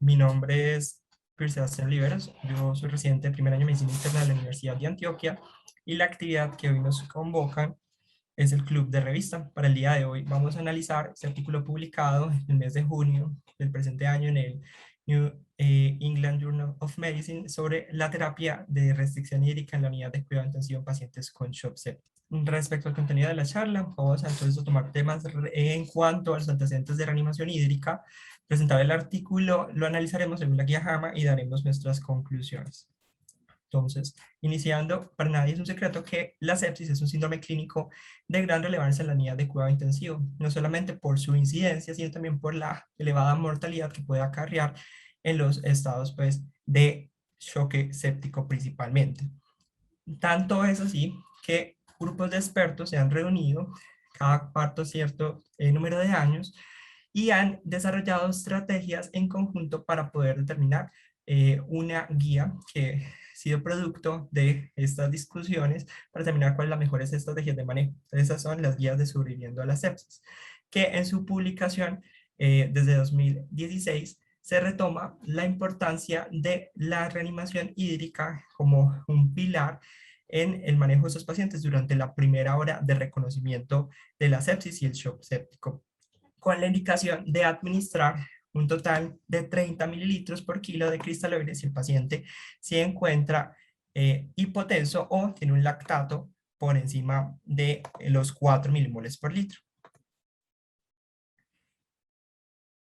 Mi nombre es Luis Sebastián Oliveros, yo soy residente de primer año de Medicina Interna de la Universidad de Antioquia y la actividad que hoy nos convoca es el Club de Revista. Para el día de hoy vamos a analizar este artículo publicado en el mes de junio del presente año en el New England Journal of Medicine sobre la terapia de restricción hídrica en la unidad de cuidado intensivo en pacientes con shock septic. Respecto al contenido de la charla, vamos a entonces tomar temas en cuanto a los antecedentes de reanimación hídrica. Presentar el artículo, lo analizaremos según la guía JAMA y daremos nuestras conclusiones. Entonces, iniciando, para nadie es un secreto que la sepsis es un síndrome clínico de gran relevancia en la unidad de cuidado intensivo, no solamente por su incidencia, sino también por la elevada mortalidad que puede acarrear en los estados pues, de choque séptico principalmente. Tanto es así que grupos de expertos se han reunido cada cuarto cierto número de años y han desarrollado estrategias en conjunto para poder determinar una guía que ha sido producto de estas discusiones para determinar cuáles son las mejores estrategias de manejo. Esas son las guías de sobreviviendo a la sepsis, que en su publicación desde 2016 se retoma la importancia de la reanimación hídrica como un pilar en el manejo de estos pacientes durante la primera hora de reconocimiento de la sepsis y el shock séptico, con la indicación de administrar un total de 30 mililitros por kilo de cristaloides si el paciente se encuentra hipotenso o tiene un lactato por encima de los 4 milimoles por litro.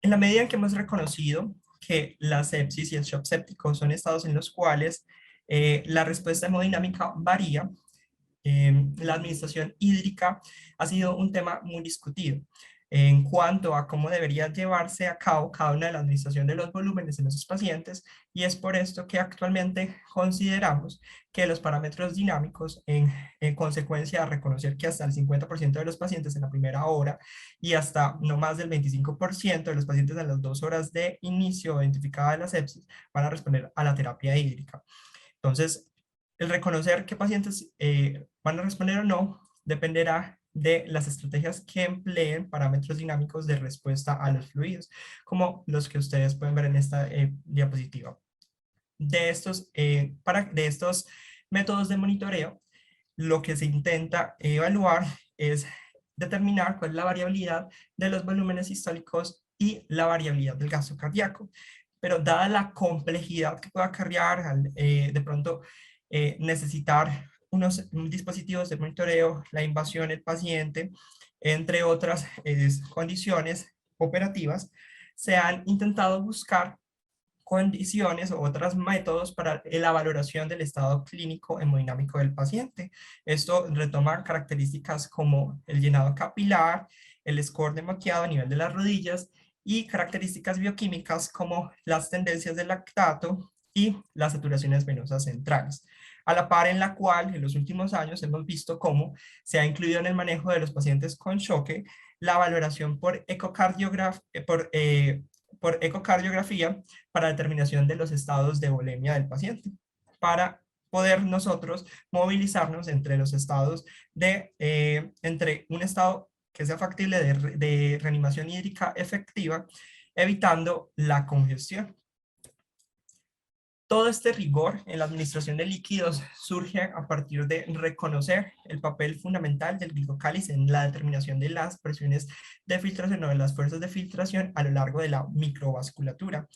En la medida en que hemos reconocido que la sepsis y el shock séptico son estados en los cuales la respuesta hemodinámica varía, la administración hídrica ha sido un tema muy discutido en cuanto a cómo debería llevarse a cabo cada una de la administración de los volúmenes en esos pacientes, y es por esto que actualmente consideramos que los parámetros dinámicos, en consecuencia a reconocer que hasta el 50% de los pacientes en la primera hora y hasta no más del 25% de los pacientes en las 2 horas de inicio identificada de la sepsis van a responder a la terapia hídrica. Entonces, el reconocer qué pacientes van a responder o no dependerá de las estrategias que empleen parámetros dinámicos de respuesta a los fluidos, como los que ustedes pueden ver en esta diapositiva. De estos métodos de monitoreo, lo que se intenta evaluar es determinar cuál es la variabilidad de los volúmenes sistólicos y la variabilidad del gasto cardíaco. Pero dada la complejidad que puede acarrear de pronto necesitar unos dispositivos de monitoreo, la invasión del paciente, entre otras condiciones operativas, se han intentado buscar condiciones o otros métodos para la valoración del estado clínico hemodinámico del paciente. Esto retoma características como el llenado capilar, el score de moqueado a nivel de las rodillas y características bioquímicas como las tendencias del lactato y las saturaciones venosas centrales. A la par en la cual en los últimos años hemos visto cómo se ha incluido en el manejo de los pacientes con choque la valoración por ecocardiografía para determinación de los estados de volemia del paciente, para poder nosotros movilizarnos entre los estados entre un estado que sea factible de reanimación hídrica efectiva, evitando la congestión. Todo este rigor en la administración de líquidos surge a partir de reconocer el papel fundamental del glicocálice en la determinación de las presiones de filtración o de las fuerzas de filtración a lo largo de la microvasculatura.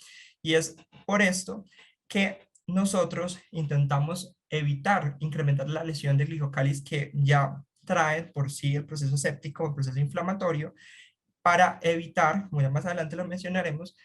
Y es por esto que nosotros intentamos evitar incrementar la lesión del glicocálice que ya trae por sí el proceso séptico, el proceso inflamatorio, para evitar, como ya más adelante lo mencionaremos,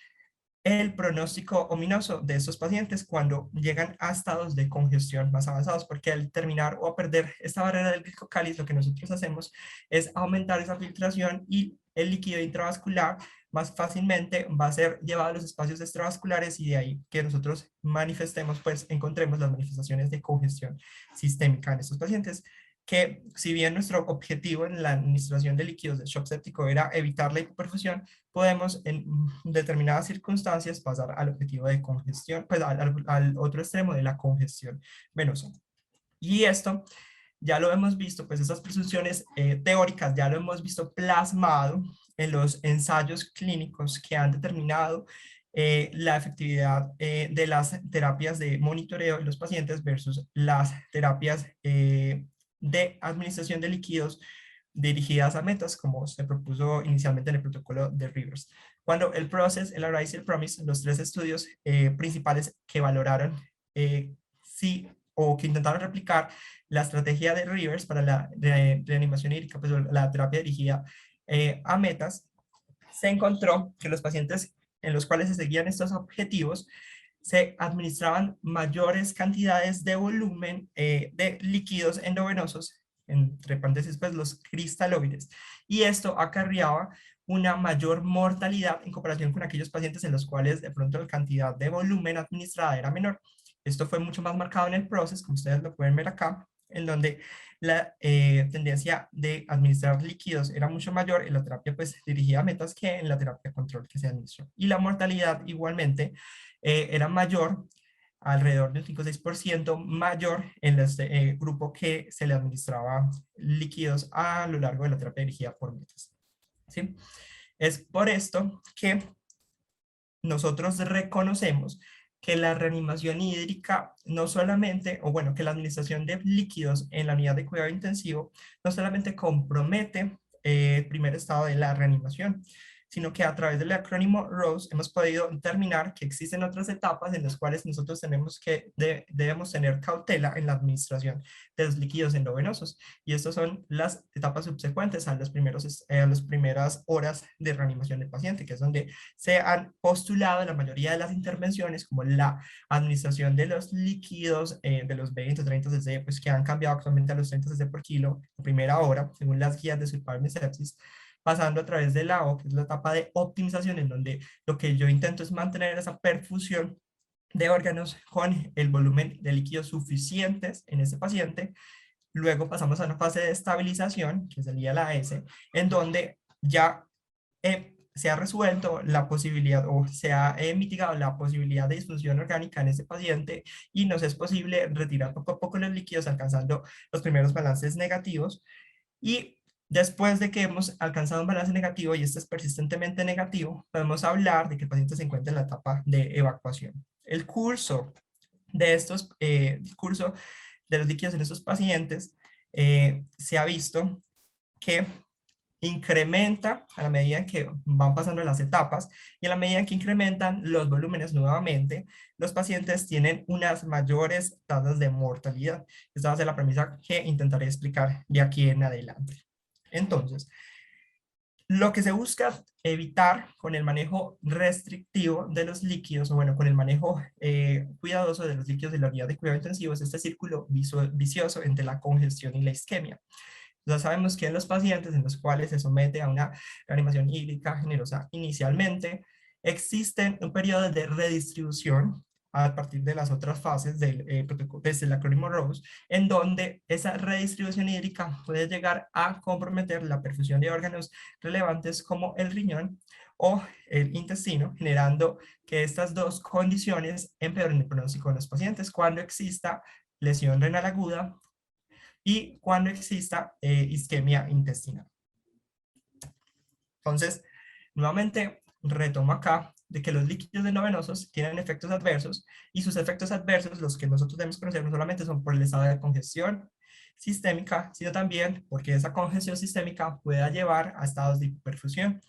el pronóstico ominoso de estos pacientes cuando llegan a estados de congestión más avanzados, porque al terminar o a perder esta barrera del glicocálice, lo que nosotros hacemos es aumentar esa filtración y el líquido intravascular más fácilmente va a ser llevado a los espacios extravasculares, y de ahí que nosotros manifestemos, pues encontremos las manifestaciones de congestión sistémica en estos pacientes, que si bien nuestro objetivo en la administración de líquidos de shock séptico era evitar la hipoperfusión, podemos en determinadas circunstancias pasar al objetivo de congestión, pues al otro extremo de la congestión venosa. Y esto ya lo hemos visto, pues esas presunciones teóricas ya lo hemos visto plasmado en los ensayos clínicos que han determinado la efectividad de las terapias de monitoreo de los pacientes versus las terapias de administración de líquidos dirigidas a metas, como se propuso inicialmente en el protocolo de Rivers. Cuando el PROCESS, el ARISE y el PROMISE, los tres estudios principales que valoraron si o que intentaron replicar la estrategia de Rivers para la reanimación hídrica, pues la terapia dirigida a metas, se encontró que los pacientes en los cuales se seguían estos objetivos se administraban mayores cantidades de volumen de líquidos endovenosos, entre paréntesis, pues los cristaloides, y esto acarreaba una mayor mortalidad en comparación con aquellos pacientes en los cuales de pronto la cantidad de volumen administrada era menor. Esto fue mucho más marcado en el proceso, como ustedes lo pueden ver acá, en donde la tendencia de administrar líquidos era mucho mayor en la terapia pues dirigida a metas que en la terapia control que se administró. Y la mortalidad igualmente era mayor, alrededor del 5 o 6% mayor en este grupo que se le administraba líquidos a lo largo de la terapia dirigida por metas. ¿Sí? Es por esto que nosotros reconocemos que la reanimación hídrica no solamente, o bueno, que la administración de líquidos en la unidad de cuidado intensivo no solamente compromete el primer estado de la reanimación, sino que a través del acrónimo ROSE hemos podido determinar que existen otras etapas en las cuales nosotros tenemos que, debemos tener cautela en la administración de los líquidos endovenosos. Y estas son las etapas subsecuentes a las primeras horas de reanimación del paciente, que es donde se han postulado la mayoría de las intervenciones, como la administración de los líquidos de los 20 o 30 cc, pues que han cambiado actualmente a los 30 cc por kilo, la primera hora, según las guías de Sulpalme Sepsis, pasando a través de la O, que es la etapa de optimización, en donde lo que yo intento es mantener esa perfusión de órganos con el volumen de líquidos suficientes en ese paciente. Luego pasamos a una fase de estabilización, que sería la S, en donde ya se ha resuelto la posibilidad o se ha mitigado la posibilidad de disfunción orgánica en ese paciente y nos es posible retirar poco a poco los líquidos alcanzando los primeros balances negativos. Y después de que hemos alcanzado un balance negativo y este es persistentemente negativo, podemos hablar de que el paciente se encuentra en la etapa de evacuación. El curso de los líquidos en estos pacientes se ha visto que incrementa a la medida en que van pasando las etapas y a la medida en que incrementan los volúmenes nuevamente, los pacientes tienen unas mayores tasas de mortalidad. Esta va a ser la premisa que intentaré explicar de aquí en adelante. Entonces, lo que se busca evitar con el manejo restrictivo de los líquidos, o bueno, con el manejo cuidadoso de los líquidos de la unidad de cuidado intensivo, es este círculo vicioso entre la congestión y la isquemia. Ya sabemos que en los pacientes en los cuales se somete a una reanimación hídrica generosa inicialmente, existen un periodo de redistribución a partir de las otras fases del protocolo, desde el acrónimo ROSE, en donde esa redistribución hídrica puede llegar a comprometer la perfusión de órganos relevantes como el riñón o el intestino, generando que estas dos condiciones empeoren el pronóstico de los pacientes cuando exista lesión renal aguda y cuando exista isquemia intestinal. Entonces, nuevamente retomo acá de que los líquidos endovenosos tienen efectos adversos y sus efectos adversos, los que nosotros debemos conocer, no solamente son por el estado de congestión sistémica, sino también porque esa congestión sistémica pueda llevar a estados de hipoperfusión.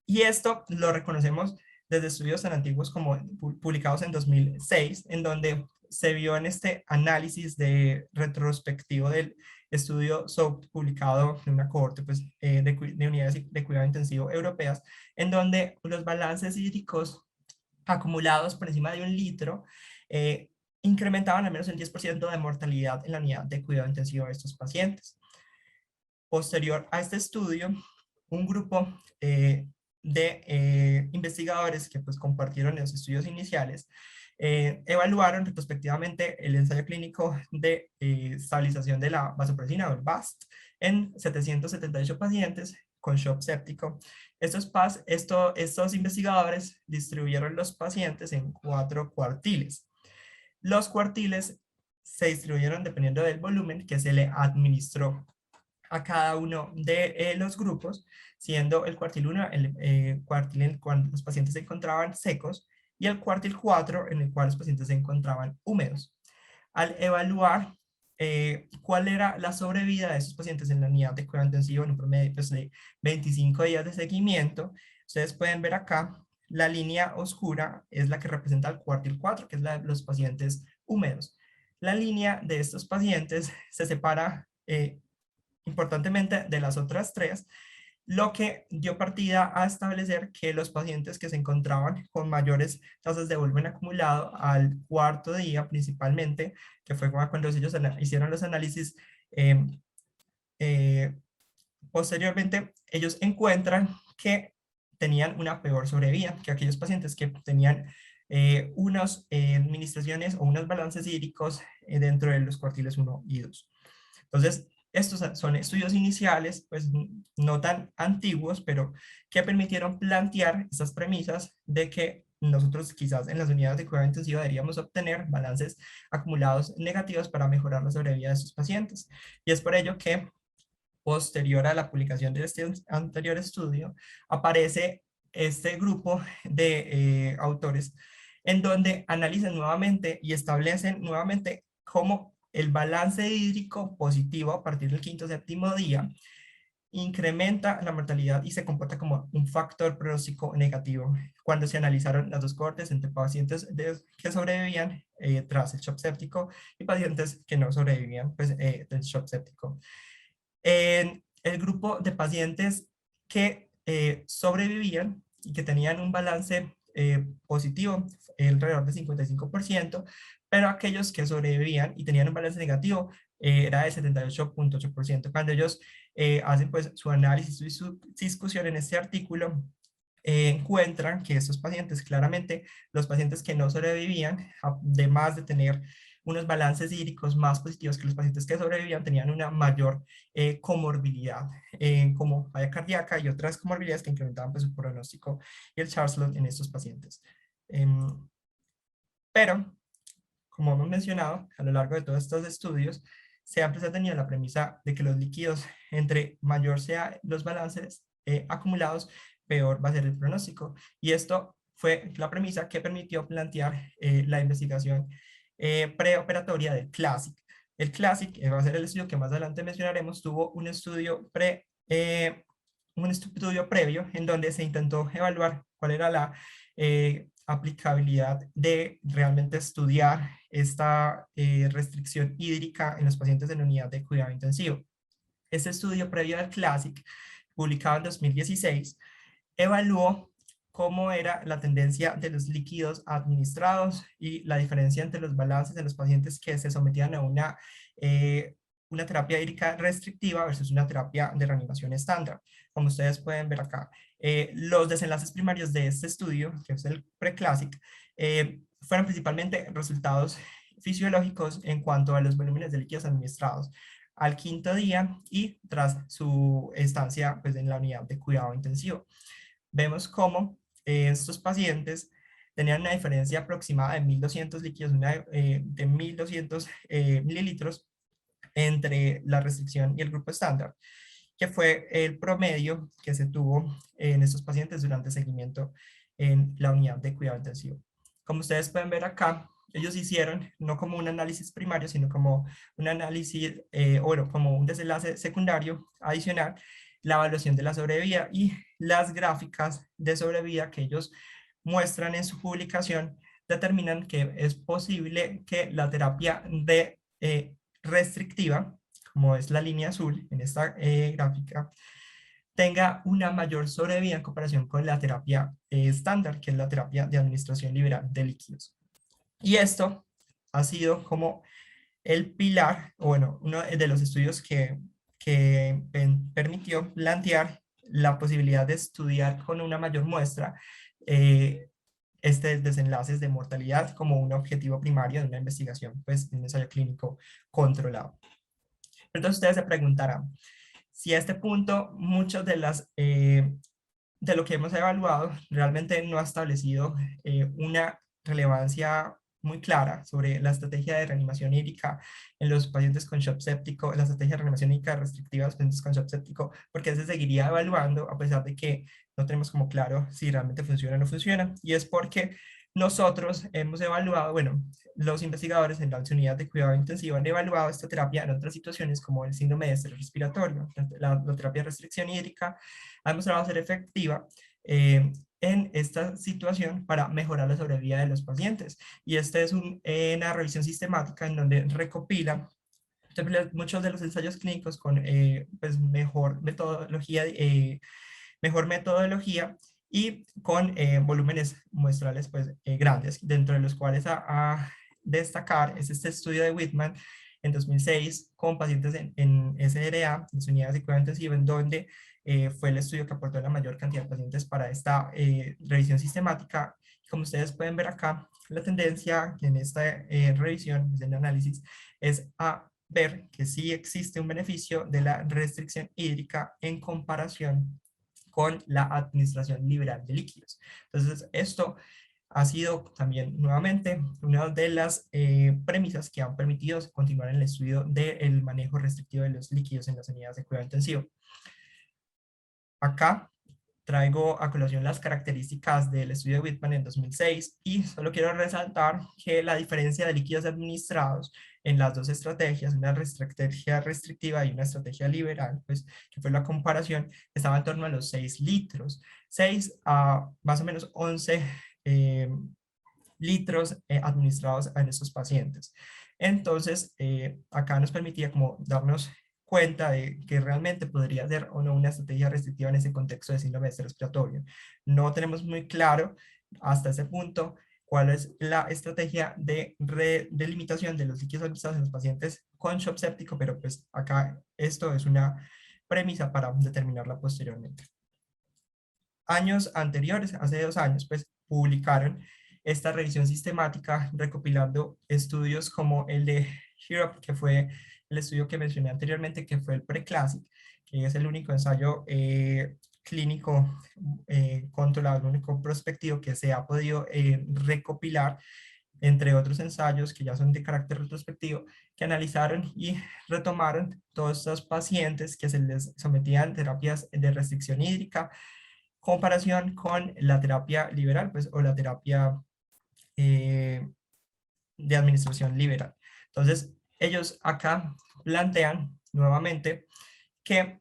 Y esto lo reconocemos desde estudios tan antiguos como publicados en 2006, en donde se vio en este análisis de retrospectivo del estudio SOAP publicado en una cohorte pues, de unidades de cuidado intensivo europeas, en donde los balances hídricos acumulados por encima de 1 litro incrementaban al menos el 10% de mortalidad en la unidad de cuidado intensivo de estos pacientes. Posterior a este estudio, un grupo de investigadores que pues compartieron los estudios iniciales evaluaron retrospectivamente el ensayo clínico de estabilización de la vasopresina o el BAST en 778 pacientes con shock séptico. Estos investigadores distribuyeron los pacientes en 4 cuartiles. Los cuartiles se distribuyeron dependiendo del volumen que se le administró a cada uno de los grupos, siendo el cuartil 1 el cuartil en el cual los pacientes se encontraban secos y el cuartil 4 en el cual los pacientes se encontraban húmedos. Al evaluar cuál era la sobrevida de esos pacientes en la unidad de cuidado intensivo en un promedio pues, de 25 días de seguimiento, ustedes pueden ver acá, la línea oscura es la que representa el cuartil 4, que es la de los pacientes húmedos. La línea de estos pacientes se separa importantemente de las otras tres, lo que dio partida a establecer que los pacientes que se encontraban con mayores tasas de volumen acumulado al cuarto día principalmente, que fue cuando ellos hicieron los análisis, eh, eh, posteriormente ellos encuentran que tenían una peor sobrevida que aquellos pacientes que tenían unas administraciones o unos balances hídricos dentro de los cuartiles 1 y 2. Entonces, estos son estudios iniciales, pues no tan antiguos, pero que permitieron plantear estas premisas de que nosotros quizás en las unidades de cuidado intensivo deberíamos obtener balances acumulados negativos para mejorar la sobrevida de estos pacientes. Y es por ello que posterior a la publicación de este anterior estudio, aparece este grupo de autores en donde analizan nuevamente y establecen nuevamente cómo el balance hídrico positivo a partir del quinto o séptimo día incrementa la mortalidad y se comporta como un factor pronóstico negativo cuando se analizaron las dos cohortes entre pacientes que sobrevivían tras el shock séptico y pacientes que no sobrevivían pues, del shock séptico. En el grupo de pacientes que sobrevivían y que tenían un balance positivo, alrededor del 55%, pero aquellos que sobrevivían y tenían un balance negativo era de 78.8%. Cuando ellos hacen pues su análisis y su discusión en este artículo, encuentran que estos pacientes, claramente los pacientes que no sobrevivían, además de tener unos balances hídricos más positivos que los pacientes que sobrevivían, tenían una mayor comorbilidad, como falla cardíaca y otras comorbilidades que incrementaban pues, su pronóstico y el Charles Loss en estos pacientes. Pero, como hemos mencionado, a lo largo de todos estos estudios, se ha tenido la premisa de que los líquidos, entre mayor sean los balances acumulados, peor va a ser el pronóstico. Y esto fue la premisa que permitió plantear la investigación preoperatoria del CLASSIC. El CLASSIC, va a ser el estudio que más adelante mencionaremos, tuvo un estudio previo en donde se intentó evaluar cuál era la aplicabilidad de realmente estudiar esta restricción hídrica en los pacientes en unidad de cuidado intensivo. Este estudio previo al CLASSIC, publicado en 2016, evaluó cómo era la tendencia de los líquidos administrados y la diferencia entre los balances de los pacientes que se sometían a una terapia hídrica restrictiva versus una terapia de reanimación estándar. Como ustedes pueden ver acá, los desenlaces primarios de este estudio, que es el pre-CLASSIC, fueron principalmente resultados fisiológicos en cuanto a los volúmenes de líquidos administrados al quinto día y tras su estancia pues, en la unidad de cuidado intensivo. Vemos cómo estos pacientes tenían una diferencia aproximada de 1.200 líquidos, de 1.200 mililitros entre la restricción y el grupo estándar, que fue el promedio que se tuvo en estos pacientes durante el seguimiento en la unidad de cuidado intensivo. Como ustedes pueden ver acá, ellos hicieron no como un análisis primario, sino como un análisis, bueno, como un desenlace secundario adicional, la evaluación de la sobrevida y las gráficas de sobrevida que ellos muestran en su publicación determinan que es posible que la terapia de restrictiva, como es la línea azul en esta gráfica, tenga una mayor sobrevida en comparación con la terapia estándar, que es la terapia de administración liberal de líquidos. Y esto ha sido como el pilar, o bueno, uno de los estudios que permitió plantear la posibilidad de estudiar con una mayor muestra desenlaces de mortalidad como un objetivo primario de una investigación, pues, de un ensayo clínico controlado. Entonces ustedes se preguntarán, si a este punto muchas de lo que hemos evaluado realmente no ha establecido una relevancia muy clara sobre la estrategia de reanimación hídrica en los pacientes con shock séptico, la estrategia de reanimación hídrica restrictiva en los pacientes con shock séptico, porque se seguiría evaluando a pesar de que no tenemos como claro si realmente funciona o no funciona, y es porque nosotros hemos evaluado, bueno, los investigadores en la unidad de cuidado intensivo han evaluado esta terapia en otras situaciones como el síndrome de estrés respiratorio. La terapia de restricción hídrica ha demostrado ser efectiva en esta situación para mejorar la sobrevida de los pacientes. Y esta es una revisión sistemática en donde recopila muchos de los ensayos clínicos con pues mejor metodología y con volúmenes muestrales pues, grandes, dentro de los cuales a destacar es este estudio de Whitman en 2006 con pacientes en SRA, en unidades de cuidado intensivo, en donde fue el estudio que aportó la mayor cantidad de pacientes para esta revisión sistemática. Como ustedes pueden ver acá, la tendencia en esta revisión, en el análisis, es a ver que sí existe un beneficio de la restricción hídrica en comparación con la administración liberal de líquidos. Entonces, esto ha sido también nuevamente una de las premisas que han permitido continuar en el estudio del manejo restrictivo de los líquidos en las unidades de cuidado intensivo. Acá traigo a colación las características del estudio de Whitman en 2006 y solo quiero resaltar que la diferencia de líquidos administrados en las dos estrategias, una estrategia restrictiva y una estrategia liberal, pues que fue la comparación, estaba en torno a los 6 litros, 6 a más o menos 11 litros administrados a estos pacientes. Entonces, acá nos permitía como darnos cuenta de que realmente podría ser o no una estrategia restrictiva en ese contexto de síndrome de estrés respiratorio. No tenemos muy claro hasta ese punto cuál es la estrategia de limitación de los líquidos administrados en los pacientes con shock séptico, pero pues acá esto es una premisa para determinarla posteriormente. Años anteriores, hace 2 años, pues publicaron esta revisión sistemática recopilando estudios como el de HEROP, que fue el estudio que mencioné anteriormente, que fue el PRECLASSIC, que es el único ensayo clínico controlado, el único prospectivo que se ha podido recopilar, entre otros ensayos que ya son de carácter retrospectivo, que analizaron y retomaron todos estos pacientes que se les sometían terapias de restricción hídrica, comparación con la terapia liberal, pues, o la terapia eh, de administración liberal. Entonces, ellos acá plantean nuevamente que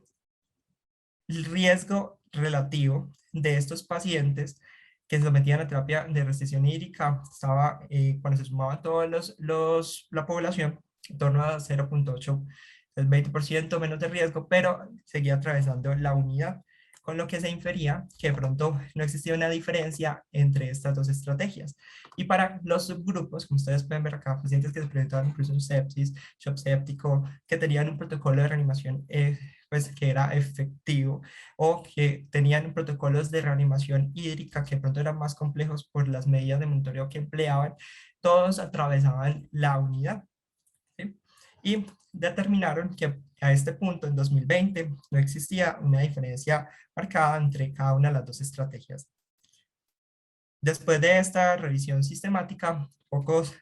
el riesgo relativo de estos pacientes que se sometían a terapia de restricción hídrica estaba, cuando se sumaban todos la población, en torno a 0.8, el 20% menos de riesgo, pero seguía atravesando la unidad, con lo que se infería que de pronto no existía una diferencia entre estas dos estrategias. Y para los subgrupos, como ustedes pueden ver acá, pacientes que se presentaban incluso sepsis, shock séptico, que tenían un protocolo de reanimación pues, que era efectivo, o que tenían protocolos de reanimación hídrica que de pronto eran más complejos por las medidas de monitoreo que empleaban, todos atravesaban la unidad, ¿sí? Y determinaron que a este punto, en 2020, no existía una diferencia marcada entre cada una de las dos estrategias. Después de esta revisión sistemática, pocos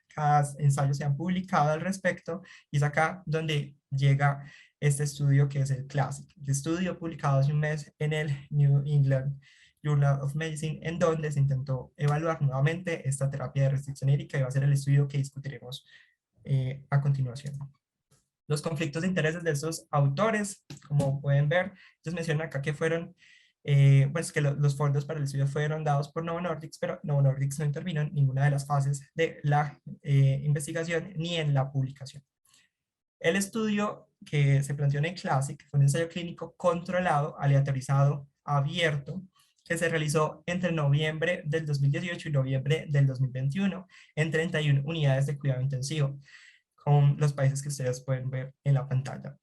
ensayos se han publicado al respecto, y es acá donde llega este estudio que es el CLASSIC. El estudio publicado hace un mes en el New England Journal of Medicine, en donde se intentó evaluar nuevamente esta terapia de restricción hídrica, y va a ser el estudio que discutiremos a continuación. Los conflictos de intereses de estos autores, como pueden ver, ellos mencionan acá que fueron pues que los fondos para el estudio fueron dados por Novo Nordisk, pero Novo Nordisk no intervino en ninguna de las fases de la investigación ni en la publicación. El estudio que se planteó en el CLASSIC fue un ensayo clínico controlado, aleatorizado, abierto, que se realizó entre noviembre del 2018 y noviembre del 2021 en 31 unidades de cuidado intensivo, con los países que ustedes pueden ver en la pantalla.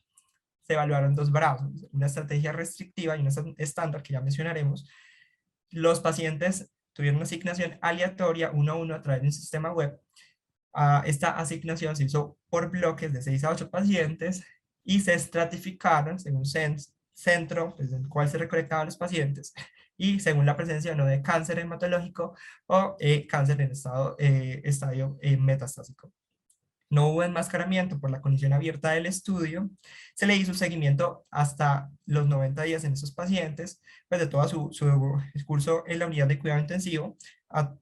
Se evaluaron 2 brazos, una estrategia restrictiva y una estándar que ya mencionaremos. Los pacientes tuvieron una asignación aleatoria 1 a 1 a través de un sistema web. Esta asignación se hizo por bloques de 6 a 8 pacientes y se estratificaron según centro desde el cual se recolectaban los pacientes, y según la presencia o no de cáncer hematológico o cáncer en estadio metastásico. No hubo enmascaramiento por la condición abierta del estudio. Se le hizo un seguimiento hasta los 90 días en esos pacientes, pues de todo su curso en la unidad de cuidado intensivo,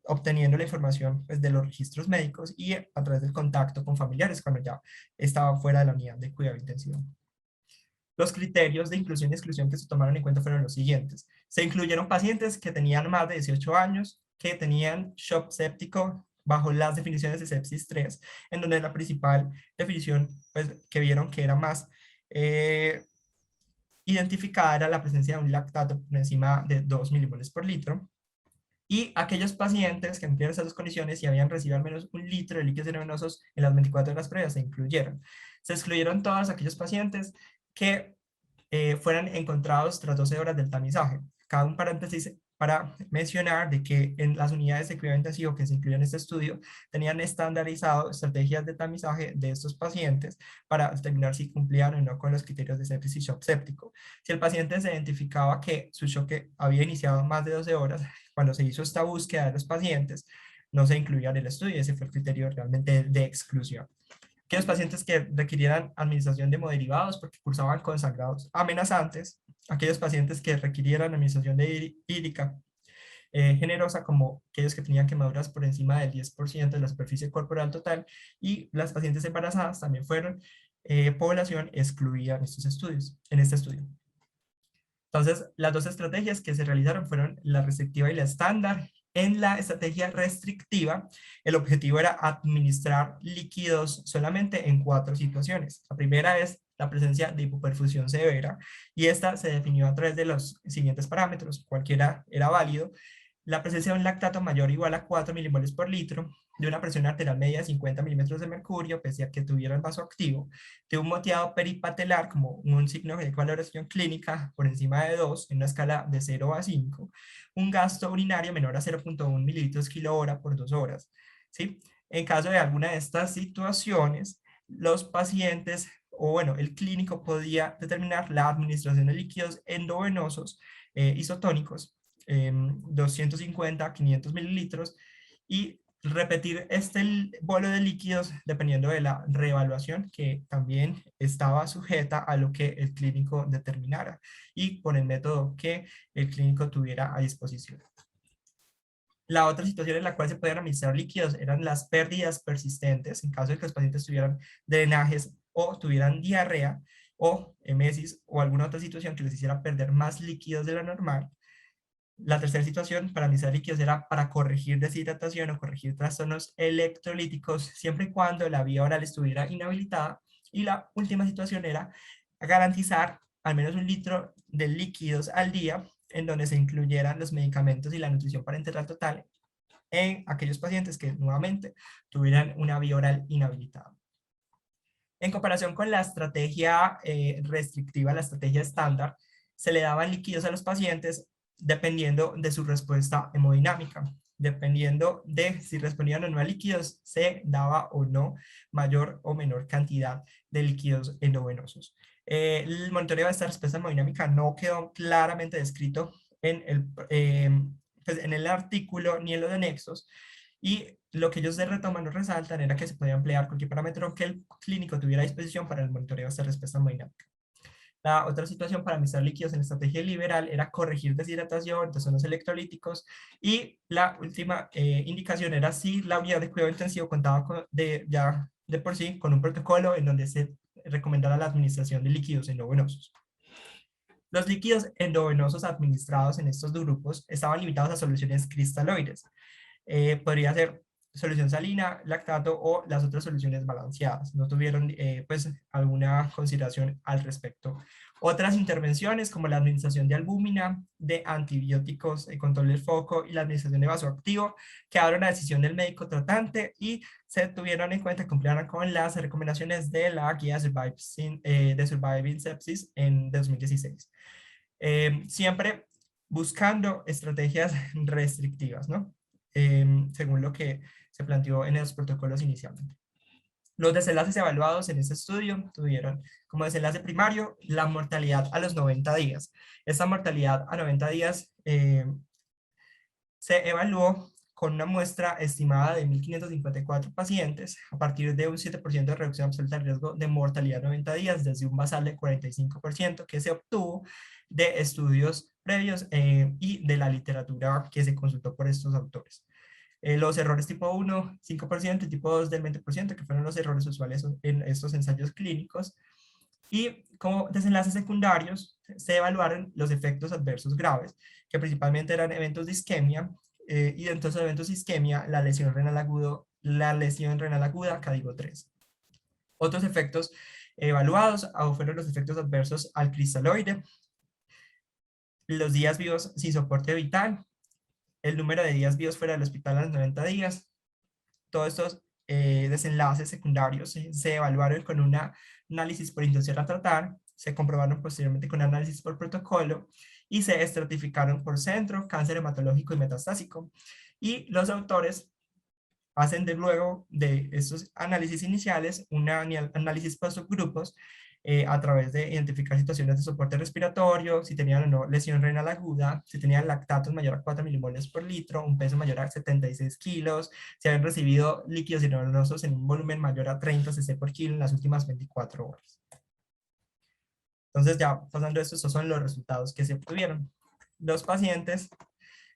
obteniendo la información pues, de los registros médicos y a través del contacto con familiares cuando ya estaban fuera de la unidad de cuidado intensivo. Los criterios de inclusión y exclusión que se tomaron en cuenta fueron los siguientes. Se incluyeron pacientes que tenían más de 18 años, que tenían shock séptico bajo las definiciones de sepsis 3, en donde la principal definición pues, que vieron que era más identificada era la presencia de un lactato por encima de 2 milimoles por litro. Y aquellos pacientes que cumplieron esas dos condiciones y habían recibido al menos 1 litro de líquidos endovenosos en las 24 horas previas se incluyeron. Se excluyeron todos aquellos pacientes que fueran encontrados tras 12 horas del tamizaje. Cada un paréntesis para mencionar de que en las unidades de cuidado intensivo que se incluyen en este estudio tenían estandarizado estrategias de tamizaje de estos pacientes para determinar si cumplían o no con los criterios de sepsis y shock séptico. Si el paciente se identificaba que su shock había iniciado más de 12 horas, cuando se hizo esta búsqueda de los pacientes, no se incluía en el estudio, ese fue el criterio realmente de exclusión. Aquellos pacientes que requirieran administración de hemoderivados porque cursaban con sangrados amenazantes, aquellos pacientes que requirieran administración de hídrica generosa, como aquellos que tenían quemaduras por encima del 10% de la superficie corporal total, y las pacientes embarazadas también fueron población excluida en estos estudios, en este estudio. Entonces, las dos estrategias que se realizaron fueron la restrictiva y la estándar. En la estrategia restrictiva, el objetivo era administrar líquidos solamente en 4 situaciones. La primera es la presencia de hipoperfusión severa, y esta se definió a través de los siguientes parámetros, cualquiera era válido. La presencia de un lactato mayor o igual a 4 milimoles por litro, de una presión arterial media de 50 milímetros de mercurio, pese a que tuviera el vaso activo, de un moteado peripatelar como un signo de valoración clínica por encima de 2 en una escala de 0 a 5, un gasto urinario menor a 0.1 mililitros kilo hora por 2 horas. ¿Sí? En caso de alguna de estas situaciones, los pacientes, o bueno, el clínico podía determinar la administración de líquidos endovenosos isotónicos, 250 a 500 mililitros, y repetir este bolo de líquidos dependiendo de la reevaluación que también estaba sujeta a lo que el clínico determinara y por el método que el clínico tuviera a disposición. La otra situación en la cual se podían administrar líquidos eran las pérdidas persistentes en caso de que los pacientes tuvieran drenajes o tuvieran diarrea o emesis o alguna otra situación que les hiciera perder más líquidos de lo normal. La tercera situación para analizar líquidos era para corregir deshidratación o corregir trastornos electrolíticos siempre y cuando la vía oral estuviera inhabilitada. Y la última situación era garantizar al menos 1 litro de líquidos al día en donde se incluyeran los medicamentos y la nutrición parenteral total en aquellos pacientes que nuevamente tuvieran una vía oral inhabilitada. En comparación con la estrategia restrictiva, la estrategia estándar, se le daban líquidos a los pacientes dependiendo de su respuesta hemodinámica. Dependiendo de si respondían o no a líquidos, se daba o no mayor o menor cantidad de líquidos endovenosos. El monitoreo de esta respuesta hemodinámica no quedó claramente descrito pues en el artículo ni en los anexos, y lo que ellos retoman o resaltan era que se podía emplear cualquier parámetro que el clínico tuviera a disposición para el monitoreo de esta respuesta hemodinámica. La otra situación para administrar líquidos en la estrategia liberal era corregir deshidratación, trastornos electrolíticos, y la última indicación era si la unidad de cuidado intensivo contaba ya de por sí con un protocolo en donde se recomendara la administración de líquidos endovenosos. Los líquidos endovenosos administrados en estos grupos estaban limitados a soluciones cristaloides. Podría ser solución salina, lactato o las otras soluciones balanceadas. No tuvieron pues alguna consideración al respecto. Otras intervenciones como la administración de albúmina, de antibióticos, el control del foco y la administración de vasoactivo quedaron a decisión del médico tratante y se tuvieron en cuenta que cumplieran con las recomendaciones de la guía de Surviving Sepsis en 2016. Siempre buscando estrategias restrictivas, ¿no? Según lo que se planteó en los protocolos inicialmente. Los desenlaces evaluados en este estudio tuvieron como desenlace primario la mortalidad a los 90 días. Esta mortalidad a 90 días se evaluó con una muestra estimada de 1.554 pacientes a partir de un 7% de reducción absoluta de riesgo de mortalidad a 90 días desde un basal de 45% que se obtuvo de estudios previos y de la literatura que se consultó por estos autores. Los errores tipo 1, 5% y tipo 2 del 20%, que fueron los errores usuales en estos ensayos clínicos. Y como desenlaces secundarios se evaluaron los efectos adversos graves, que principalmente eran eventos de isquemia, y dentro de esos eventos de isquemia, la lesión renal aguda, CADIGO 3. Otros efectos evaluados fueron los efectos adversos al cristaloide, los días vivos sin soporte vital, el número de días vivos fuera del hospital a los 90 días. Todos estos desenlaces secundarios se evaluaron con un análisis por intención a tratar, se comprobaron posteriormente con análisis por protocolo y se estratificaron por centro, cáncer hematológico y metastásico. Y los autores hacen de luego de estos análisis iniciales un análisis por subgrupos a través de identificar situaciones de soporte respiratorio, si tenían o no lesión renal aguda, si tenían lactatos mayor a 4 milimoles por litro, un peso mayor a 76 kilos, si habían recibido líquidos inodorosos en un volumen mayor a 30 cc por kilo en las últimas 24 horas. Entonces ya pasando esto, estos son los resultados que se obtuvieron. Los pacientes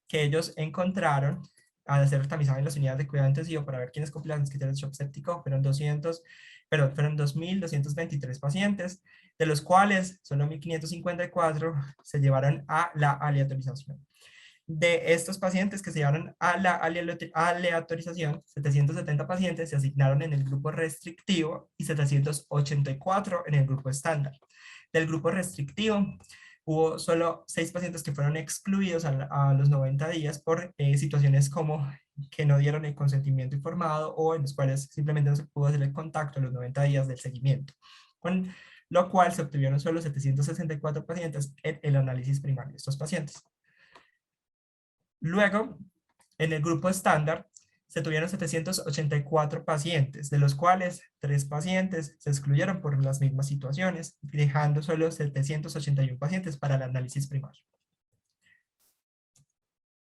que ellos encontraron al hacer el tamizaje en las unidades de cuidado intensivo para ver quiénes cumplían los criterios de shock séptico fueron 2.223 pacientes, de los cuales solo 1.554 se llevaron a la aleatorización. De estos pacientes que se llevaron a la aleatorización, 770 pacientes se asignaron en el grupo restrictivo y 784 en el grupo estándar. Del grupo restrictivo, hubo solo 6 pacientes que fueron excluidos a los 90 días por situaciones como que no dieron el consentimiento informado o en los cuales simplemente no se pudo hacer el contacto a los 90 días del seguimiento, con lo cual se obtuvieron solo 764 pacientes en el análisis primario de estos pacientes. Luego, en el grupo estándar, se tuvieron 784 pacientes, de los cuales 3 pacientes se excluyeron por las mismas situaciones, dejando solo 781 pacientes para el análisis primario.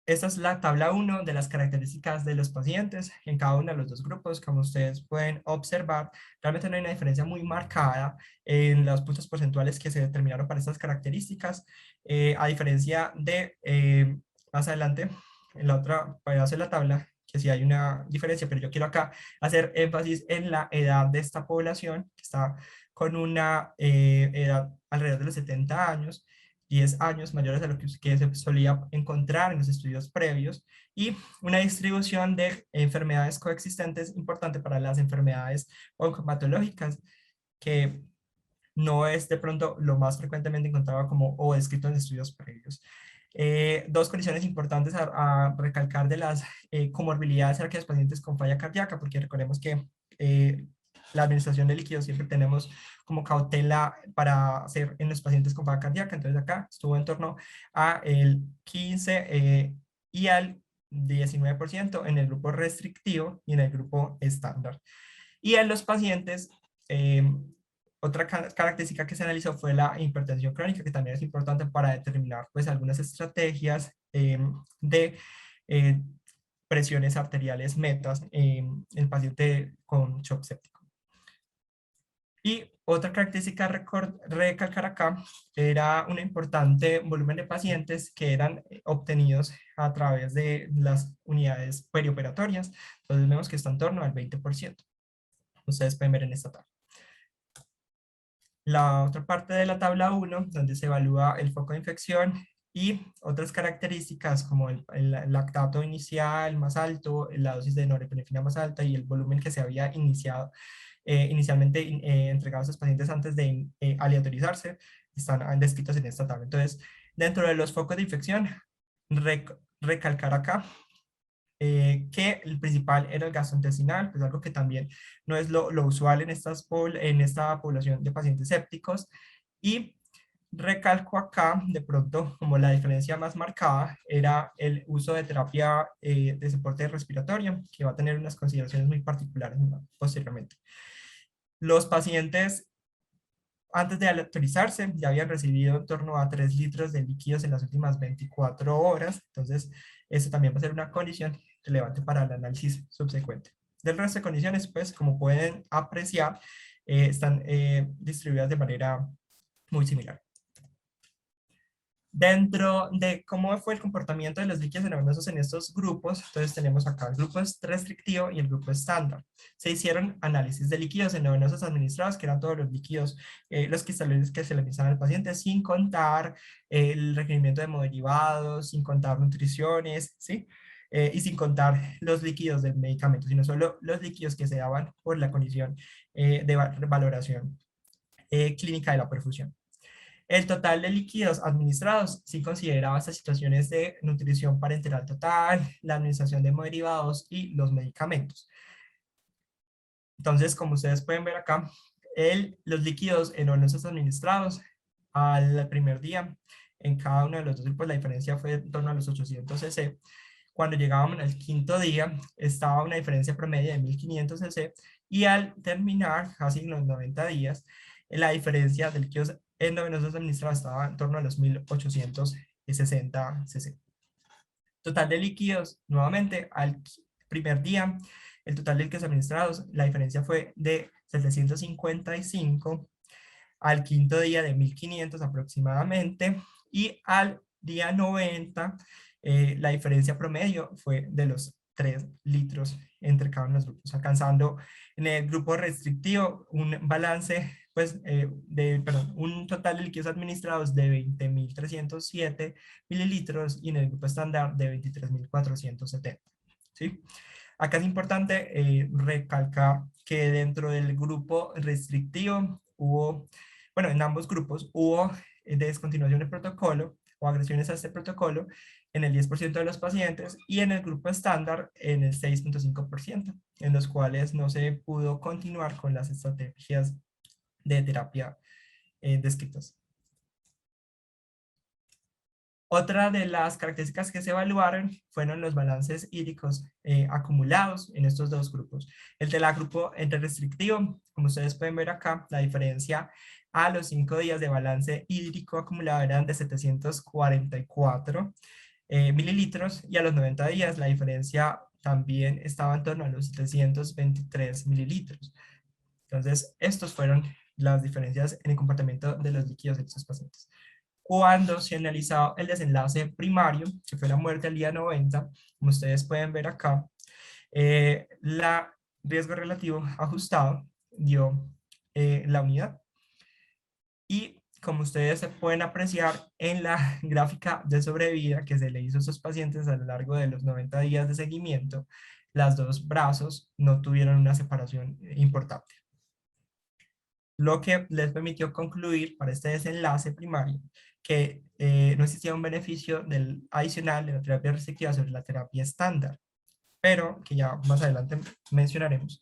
Esta es la tabla 1 de las características de los pacientes en cada uno de los dos grupos. Como ustedes pueden observar, realmente no hay una diferencia muy marcada en los puntos porcentuales que se determinaron para estas características, a diferencia de más adelante, en la otra pedazo de la tabla, que sí hay una diferencia, pero yo quiero acá hacer énfasis en la edad de esta población, que está con una edad alrededor de los 70 años, 10 años mayores a lo que se solía encontrar en los estudios previos, y una distribución de enfermedades coexistentes importante para las enfermedades oncomatológicas, que no es de pronto lo más frecuentemente encontrado como o descrito en estudios previos. Dos condiciones importantes a recalcar de las comorbilidades en aquellos pacientes con falla cardíaca, porque recordemos que la administración de líquidos siempre tenemos como cautela para hacer en los pacientes con falla cardíaca. Entonces acá estuvo en torno a el 15 y al 19% en el grupo restrictivo y en el grupo estándar. Y en los pacientes, otra característica que se analizó fue la hipertensión crónica, que también es importante para determinar pues algunas estrategias de presiones arteriales metas en el paciente con shock séptico. Y otra característica a recalcar acá era un importante volumen de pacientes que eran obtenidos a través de las unidades perioperatorias. Entonces vemos que está en torno al 20%. Ustedes pueden ver en esta tabla. La otra parte de la tabla 1, donde se evalúa el foco de infección y otras características como el lactato inicial más alto, la dosis de norepinefrina más alta y el volumen que se había inicialmente entregado a esos pacientes antes de aleatorizarse, están descritos en esta tabla. Entonces, dentro de los focos de infección, recalcar acá que el principal era el gastrointestinal, pues algo que también no es lo usual en esta población de pacientes sépticos. Y recalco acá, de pronto, como la diferencia más marcada, era el uso de terapia de soporte respiratorio, que va a tener unas consideraciones muy particulares, ¿no?, posteriormente. Los pacientes antes de autorizarse ya habían recibido en torno a 3 litros de líquidos en las últimas 24 horas, entonces eso también va a ser una condición relevante para el análisis subsecuente. Del resto de condiciones, pues como pueden apreciar, están distribuidas de manera muy similar. Dentro de cómo fue el comportamiento de los líquidos endovenosos en estos grupos, entonces tenemos acá el grupo restrictivo y el grupo estándar. Se hicieron análisis de líquidos endovenosos administrados, que eran todos los líquidos, los cristaloides que se le administran al paciente, sin contar el requerimiento de hemoderivados, sin contar nutriciones, ¿sí? Y sin contar los líquidos del medicamento, sino solo los líquidos que se daban por la condición de valoración clínica de la perfusión. El total de líquidos administrados sí consideraba estas situaciones de nutrición parenteral total, la administración de derivados y los medicamentos. Entonces, como ustedes pueden ver acá, los líquidos endovenosos administrados al primer día, en cada uno de los dos grupos la diferencia fue en torno a los 800 cc. Cuando llegábamos al quinto día, estaba una diferencia promedio de 1500 cc y al terminar, casi en los 90 días, la diferencia de líquidos endovenosos administrados estaba en torno a los 1860 cc. Total de líquidos, nuevamente, al primer día, el total de líquidos administrados, la diferencia fue de 755, al quinto día de 1500 aproximadamente, y al día 90, la diferencia promedio fue de los 3 litros entre cada uno de los grupos, alcanzando en el grupo restrictivo un balance, pues, perdón, un total de líquidos administrados de 20.307 mililitros y en el grupo estándar de 23.470. ¿Sí? Acá es importante recalcar que dentro del grupo restrictivo hubo, bueno, en ambos grupos hubo descontinuación del protocolo o agresiones a este protocolo en el 10% de los pacientes y en el grupo estándar en el 6.5%, en los cuales no se pudo continuar con las estrategias de terapia descritas. Otra de las características que se evaluaron fueron los balances hídricos acumulados en estos dos grupos. El de la grupo entre restrictivo, como ustedes pueden ver acá, la diferencia a los 5 días de balance hídrico acumulado eran de 744 mililitros y a los 90 días la diferencia también estaba en torno a los 723 mililitros. Entonces, estos fueron las diferencias en el comportamiento de los líquidos de estos pacientes. Cuando se analizó el desenlace primario, que fue la muerte al día 90, como ustedes pueden ver acá, la riesgo relativo ajustado dio la unidad. Y como ustedes se pueden apreciar en la gráfica de sobrevida que se le hizo a estos pacientes a lo largo de los 90 días de seguimiento, los dos brazos no tuvieron una separación importante, lo que les permitió concluir para este desenlace primario que no existía un beneficio adicional de la terapia restrictiva sobre la terapia estándar, pero que ya más adelante mencionaremos.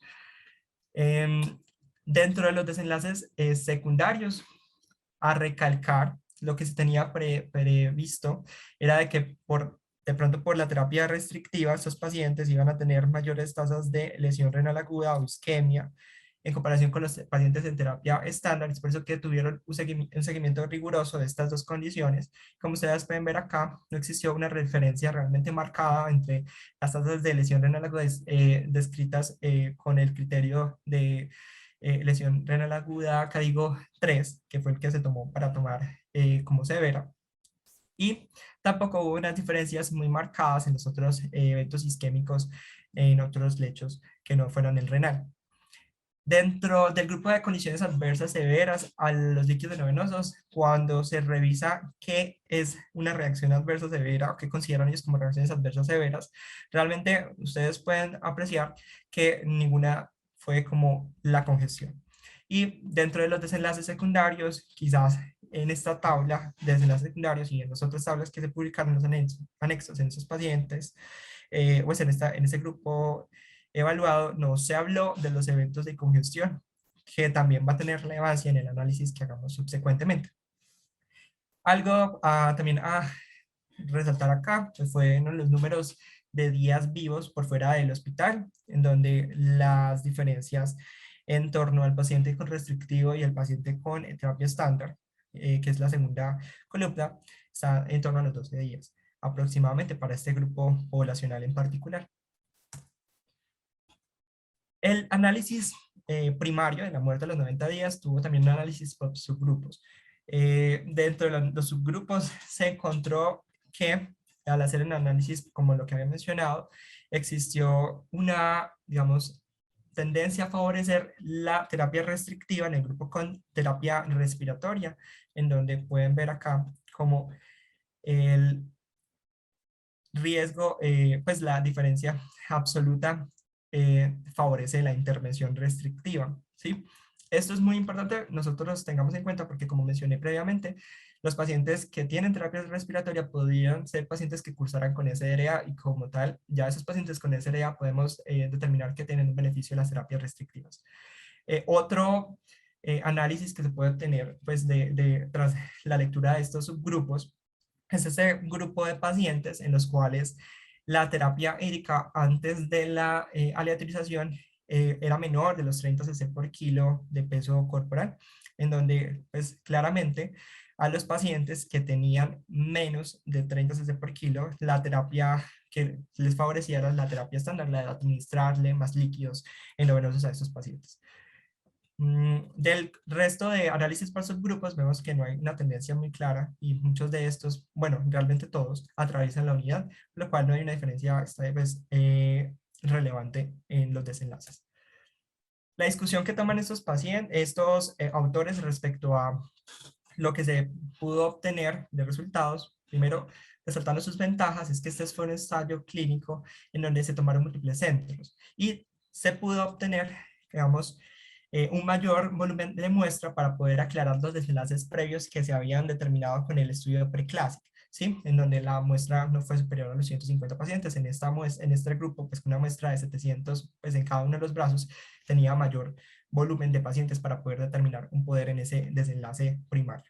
Dentro de los desenlaces secundarios, a recalcar, lo que se tenía previsto era de que de pronto por la terapia restrictiva estos pacientes iban a tener mayores tasas de lesión renal aguda o isquemia en comparación con los pacientes en terapia estándar. Es por eso que tuvieron un seguimiento riguroso de estas dos condiciones. Como ustedes pueden ver acá, no existió una referencia realmente marcada entre las tasas de lesión renal aguda descritas con el criterio de lesión renal aguda, acá digo 3, que fue el que se tomó para tomar como severa. Y tampoco hubo unas diferencias muy marcadas en los otros eventos isquémicos en otros lechos que no fueron el renal. Dentro del grupo de condiciones adversas severas a los líquidos endovenosos, cuando se revisa qué es una reacción adversa severa o qué consideran ellos como reacciones adversas severas, realmente ustedes pueden apreciar que ninguna fue como la congestión. Y dentro de los desenlaces secundarios, quizás en esta tabla de desenlaces secundarios y en las otras tablas que se publicaron en los anexos en esos pacientes, pues en este grupo evaluado no se habló de los eventos de congestión, que también va a tener relevancia en el análisis que hagamos subsecuentemente. Algo también a resaltar acá pues fueron los números de días vivos por fuera del hospital, en donde las diferencias en torno al paciente con restrictivo y el paciente con terapia estándar, que es la segunda columna, está en torno a los 12 días aproximadamente para este grupo poblacional en particular. El análisis primario de la muerte a los 90 días tuvo también un análisis por subgrupos. Dentro de los subgrupos se encontró que al hacer el análisis, como lo que había mencionado, existió una, digamos, tendencia a favorecer la terapia restrictiva en el grupo con terapia respiratoria, en donde pueden ver acá como el riesgo, pues la diferencia absoluta favorece la intervención restrictiva, ¿sí? Esto es muy importante, nosotros tengamos en cuenta porque como mencioné previamente, los pacientes que tienen terapia respiratoria podrían ser pacientes que cursaran con SRA y como tal, ya esos pacientes con SRA podemos determinar que tienen un beneficio de las terapias restrictivas. Otro análisis que se puede obtener pues tras la lectura de estos subgrupos es ese grupo de pacientes en los cuales la terapia hídrica antes de la aleatorización era menor de los 30 cc por kilo de peso corporal, en donde pues claramente a los pacientes que tenían menos de 30 cc por kilo, la terapia que les favorecía era la terapia estándar, la de administrarle más líquidos endovenosos a estos pacientes. Del resto de análisis por subgrupos vemos que no hay una tendencia muy clara y muchos de estos, bueno, realmente todos atraviesan la unidad, lo cual no hay una diferencia esta vez, relevante en los desenlaces. La discusión que toman estos pacientes, estos autores respecto a lo que se pudo obtener de resultados, primero resaltando sus ventajas, es que este fue un ensayo clínico en donde se tomaron múltiples centros y se pudo obtener, digamos, un mayor volumen de muestra para poder aclarar los desenlaces previos que se habían determinado con el estudio de Preclásico, ¿sí? En donde la muestra no fue superior a los 150 pacientes. En este grupo, pues una muestra de 700, pues en cada uno de los brazos tenía mayor volumen de pacientes para poder determinar un poder en ese desenlace primario.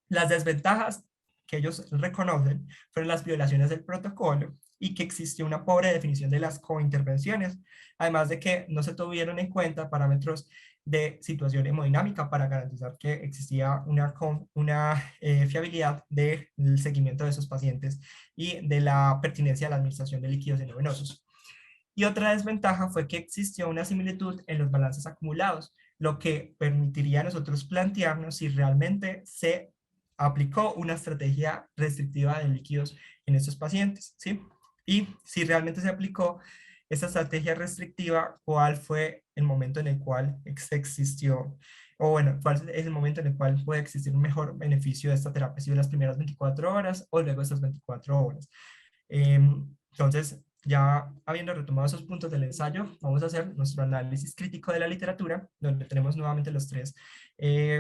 Las desventajas que ellos reconocen fueron las violaciones del protocolo y que existió una pobre definición de las cointervenciones, además de que no se tuvieron en cuenta parámetros de situación hemodinámica para garantizar que existía una fiabilidad del seguimiento de esos pacientes y de la pertinencia de la administración de líquidos endovenosos. Y otra desventaja fue que existió una similitud en los balances acumulados, lo que permitiría a nosotros plantearnos si realmente se aplicó una estrategia restrictiva de líquidos en estos pacientes, ¿sí? Y si realmente se aplicó esta estrategia restrictiva, ¿cuál fue el momento en el cual existió, o bueno, cuál es el momento en el cual puede existir un mejor beneficio de esta terapia, si en las primeras 24 horas o luego de estas 24 horas? Entonces, ya habiendo retomado esos puntos del ensayo, vamos a hacer nuestro análisis crítico de la literatura, donde tenemos nuevamente los tres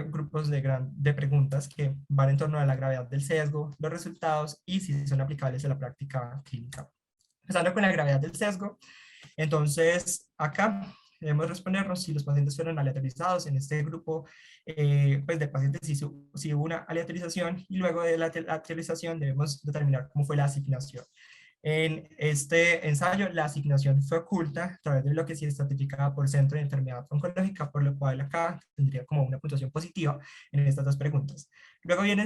grupos de preguntas que van en torno a la gravedad del sesgo, los resultados y si son aplicables a la práctica clínica. Empezando con la gravedad del sesgo, entonces acá debemos respondernos si los pacientes fueron aleatorizados en este grupo, pues de pacientes si hubo una aleatorización y luego de la aleatorización debemos determinar cómo fue la asignación. En este ensayo, la asignación fue oculta a través de lo que sí es estratificada por centro de enfermedad oncológica, por lo cual acá tendría como una puntuación positiva en estas dos preguntas. Luego viene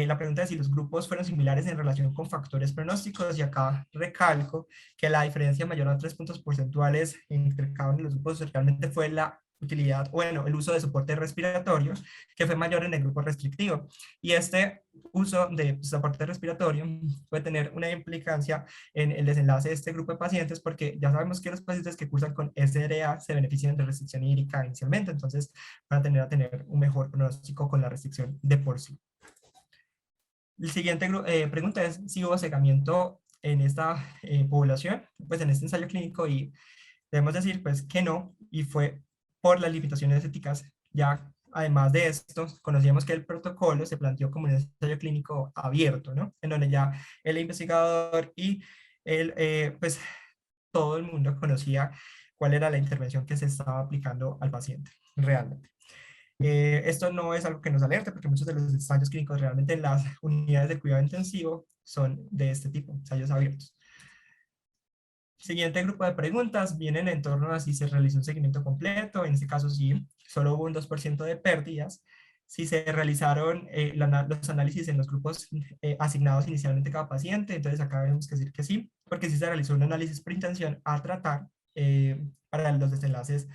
la pregunta de si los grupos fueron similares en relación con factores pronósticos, y acá recalco que la diferencia mayor a 3 puntos porcentuales entre cada uno de los grupos realmente fue la utilidad, bueno, el uso de soporte respiratorio, que fue mayor en el grupo restrictivo. Y este uso de soporte respiratorio puede tener una implicancia en el desenlace de este grupo de pacientes, porque ya sabemos que los pacientes que cursan con SRA se benefician de restricción hídrica inicialmente, entonces van a tener un mejor pronóstico con la restricción de por sí. La siguiente pregunta es si hubo cegamiento en esta población, pues en este ensayo clínico, y debemos decir pues que no, y fue por las limitaciones éticas. Ya además de esto, conocíamos que el protocolo se planteó como un ensayo clínico abierto, ¿no? En donde ya el investigador y pues todo el mundo conocía cuál era la intervención que se estaba aplicando al paciente realmente. Esto no es algo que nos alerte, porque muchos de los ensayos clínicos realmente en las unidades de cuidado intensivo son de este tipo, ensayos abiertos. Siguiente grupo de preguntas vienen en torno a si se realizó un seguimiento completo, en este caso sí, solo hubo un 2% de pérdidas, si se realizaron los análisis en los grupos asignados inicialmente a cada paciente, entonces acá tenemos que decir que sí, porque sí se realizó un análisis preintención a tratar para los desenlaces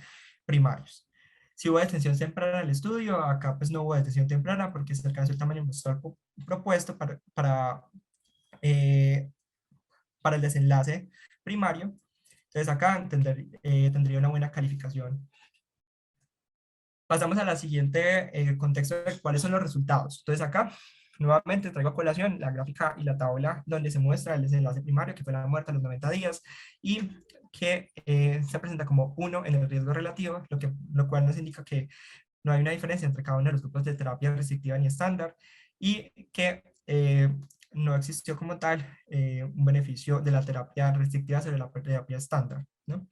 primarios. Si hubo detención temprana en el estudio, acá pues no hubo detención temprana porque se alcanzó el tamaño muestral propuesto eh, para el desenlace primario. Entonces acá tendría una buena calificación. Pasamos a la siguiente contexto de cuáles son los resultados. Entonces acá nuevamente traigo a colación la gráfica y la tabla donde se muestra el desenlace primario, que fue la muerte a los 90 días, y que se presenta como 1 en el riesgo relativo, lo cual nos indica que no hay una diferencia entre cada uno de los grupos de terapia restrictiva ni estándar, y que no existió como tal un beneficio de la terapia restrictiva sobre la terapia estándar, ¿no?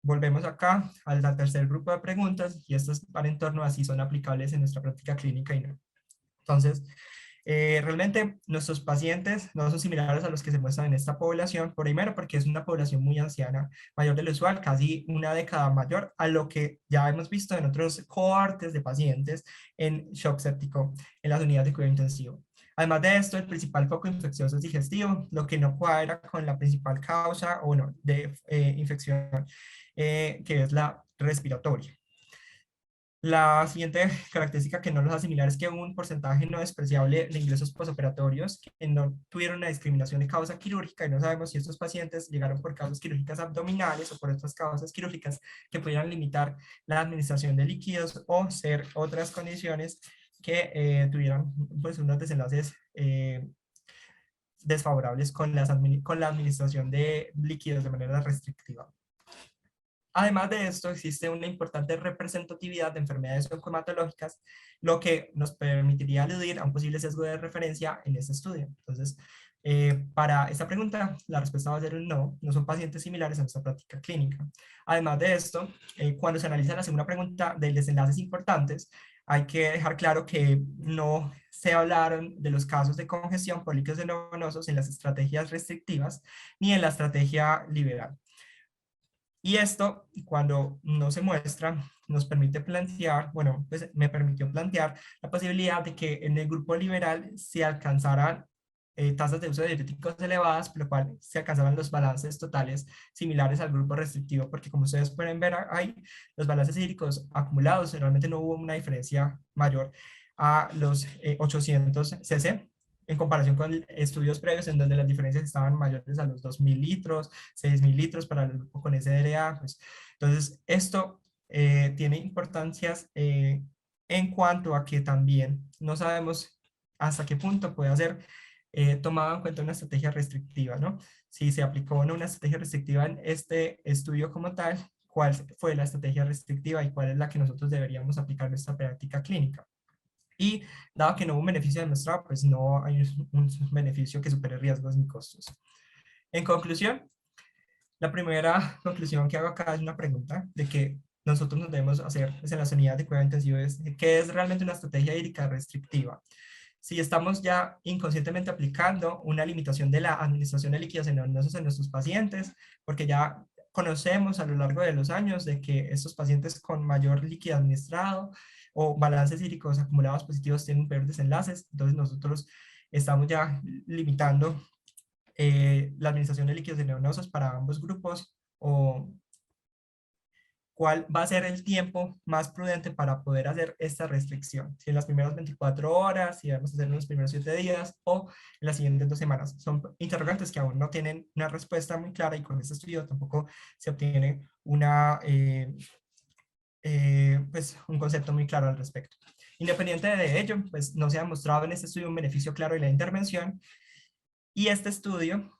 Volvemos acá al tercer grupo de preguntas, y estas van en torno a si son aplicables en nuestra práctica clínica y no. Entonces, realmente nuestros pacientes no son similares a los que se muestran en esta población, primero porque es una población muy anciana, mayor de lo usual, casi una década mayor a lo que ya hemos visto en otros cohortes de pacientes en shock séptico en las unidades de cuidado intensivo. Además de esto, el principal foco infeccioso es digestivo, lo que no cuadra con la principal causa o no, de infección, que es la respiratoria. La siguiente característica que no los hace similar es que un porcentaje no despreciable de ingresos posoperatorios que no tuvieron una discriminación de causa quirúrgica, y no sabemos si estos pacientes llegaron por causas quirúrgicas abdominales o por otras causas quirúrgicas que pudieran limitar la administración de líquidos o ser otras condiciones que tuvieran pues, unos desenlaces desfavorables con con la administración de líquidos de manera restrictiva. Además de esto, existe una importante representatividad de enfermedades oncohematológicas, lo que nos permitiría aludir a un posible sesgo de referencia en este estudio. Entonces, para esta pregunta, la respuesta va a ser un no, no son pacientes similares a nuestra práctica clínica. Además de esto, cuando se analiza la segunda pregunta de desenlaces importantes, hay que dejar claro que no se hablaron de los casos de congestión por líquidos endovenosos en las estrategias restrictivas ni en la estrategia liberal. Y esto, cuando no se muestra, nos permite plantear, bueno, pues me permitió plantear la posibilidad de que en el grupo liberal se alcanzaran tasas de uso de diuréticos elevadas, por lo cual se alcanzaban los balances totales similares al grupo restrictivo, porque como ustedes pueden ver ahí, los balances hídricos acumulados, realmente no hubo una diferencia mayor a los 800 cc, en comparación con estudios previos en donde las diferencias estaban mayores a los 2.000 litros, 6.000 litros para el grupo con SDRA. Pues. Entonces, esto tiene importancias en cuanto a que también no sabemos hasta qué punto puede ser tomado en cuenta una estrategia restrictiva, ¿no? Si se aplicó o no una estrategia restrictiva en este estudio como tal, cuál fue la estrategia restrictiva y cuál es la que nosotros deberíamos aplicar en nuestra práctica clínica. Y dado que no hubo un beneficio demostrado, pues no hay un beneficio que supere riesgos ni costos. En conclusión, la primera conclusión que hago acá es una pregunta de que nosotros nos debemos hacer pues, en las unidades de cuidado intensivo, es ¿qué es realmente una estrategia hídrica restrictiva? Si estamos ya inconscientemente aplicando una limitación de la administración de líquidos endovenosos en nuestros pacientes, porque ya conocemos a lo largo de los años de que estos pacientes con mayor líquido administrado o balances hídricos acumulados positivos tienen peores desenlaces, entonces nosotros estamos ya limitando la administración de líquidos endovenosos para ambos grupos, o cuál va a ser el tiempo más prudente para poder hacer esta restricción. Si en las primeras 24 horas, si vamos a hacer en los primeros 7 días o en las siguientes 2 semanas. Son interrogantes que aún no tienen una respuesta muy clara y con este estudio tampoco se obtiene pues, un concepto muy claro al respecto. Independiente de ello, pues no se ha mostrado en este estudio un beneficio claro de la intervención, y este estudio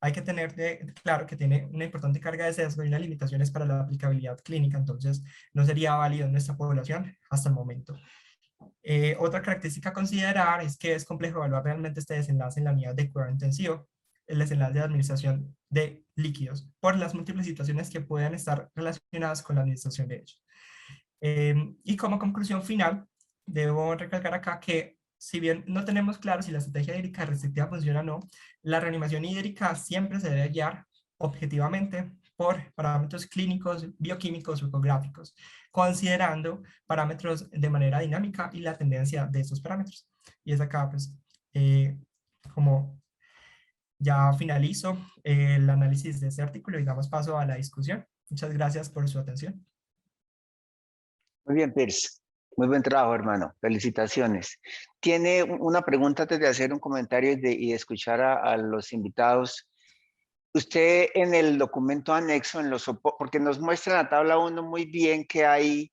hay que tener claro que tiene una importante carga de sesgo y unas limitaciones para la aplicabilidad clínica, entonces no sería válido en nuestra población hasta el momento. Otra característica a considerar es que es complejo evaluar realmente este desenlace en la unidad de cuidado intensivo, el desenlace de administración de líquidos, por las múltiples situaciones que puedan estar relacionadas con la administración de ellos. Y como conclusión final, debo recalcar acá que si bien no tenemos claro si la estrategia hídrica restrictiva funciona o no, la reanimación hídrica siempre se debe guiar objetivamente por parámetros clínicos, bioquímicos o ecográficos, considerando parámetros de manera dinámica y la tendencia de estos parámetros. Y es acá, pues, como ya finalizo el análisis de este artículo y damos paso a la discusión. Muchas gracias por su atención. Muy bien, Pierce. Muy buen trabajo, hermano. Felicitaciones. ¿Tiene una pregunta antes de hacer un comentario y de escuchar a los invitados? Usted en el documento anexo, porque nos muestra en la tabla 1 muy bien que hay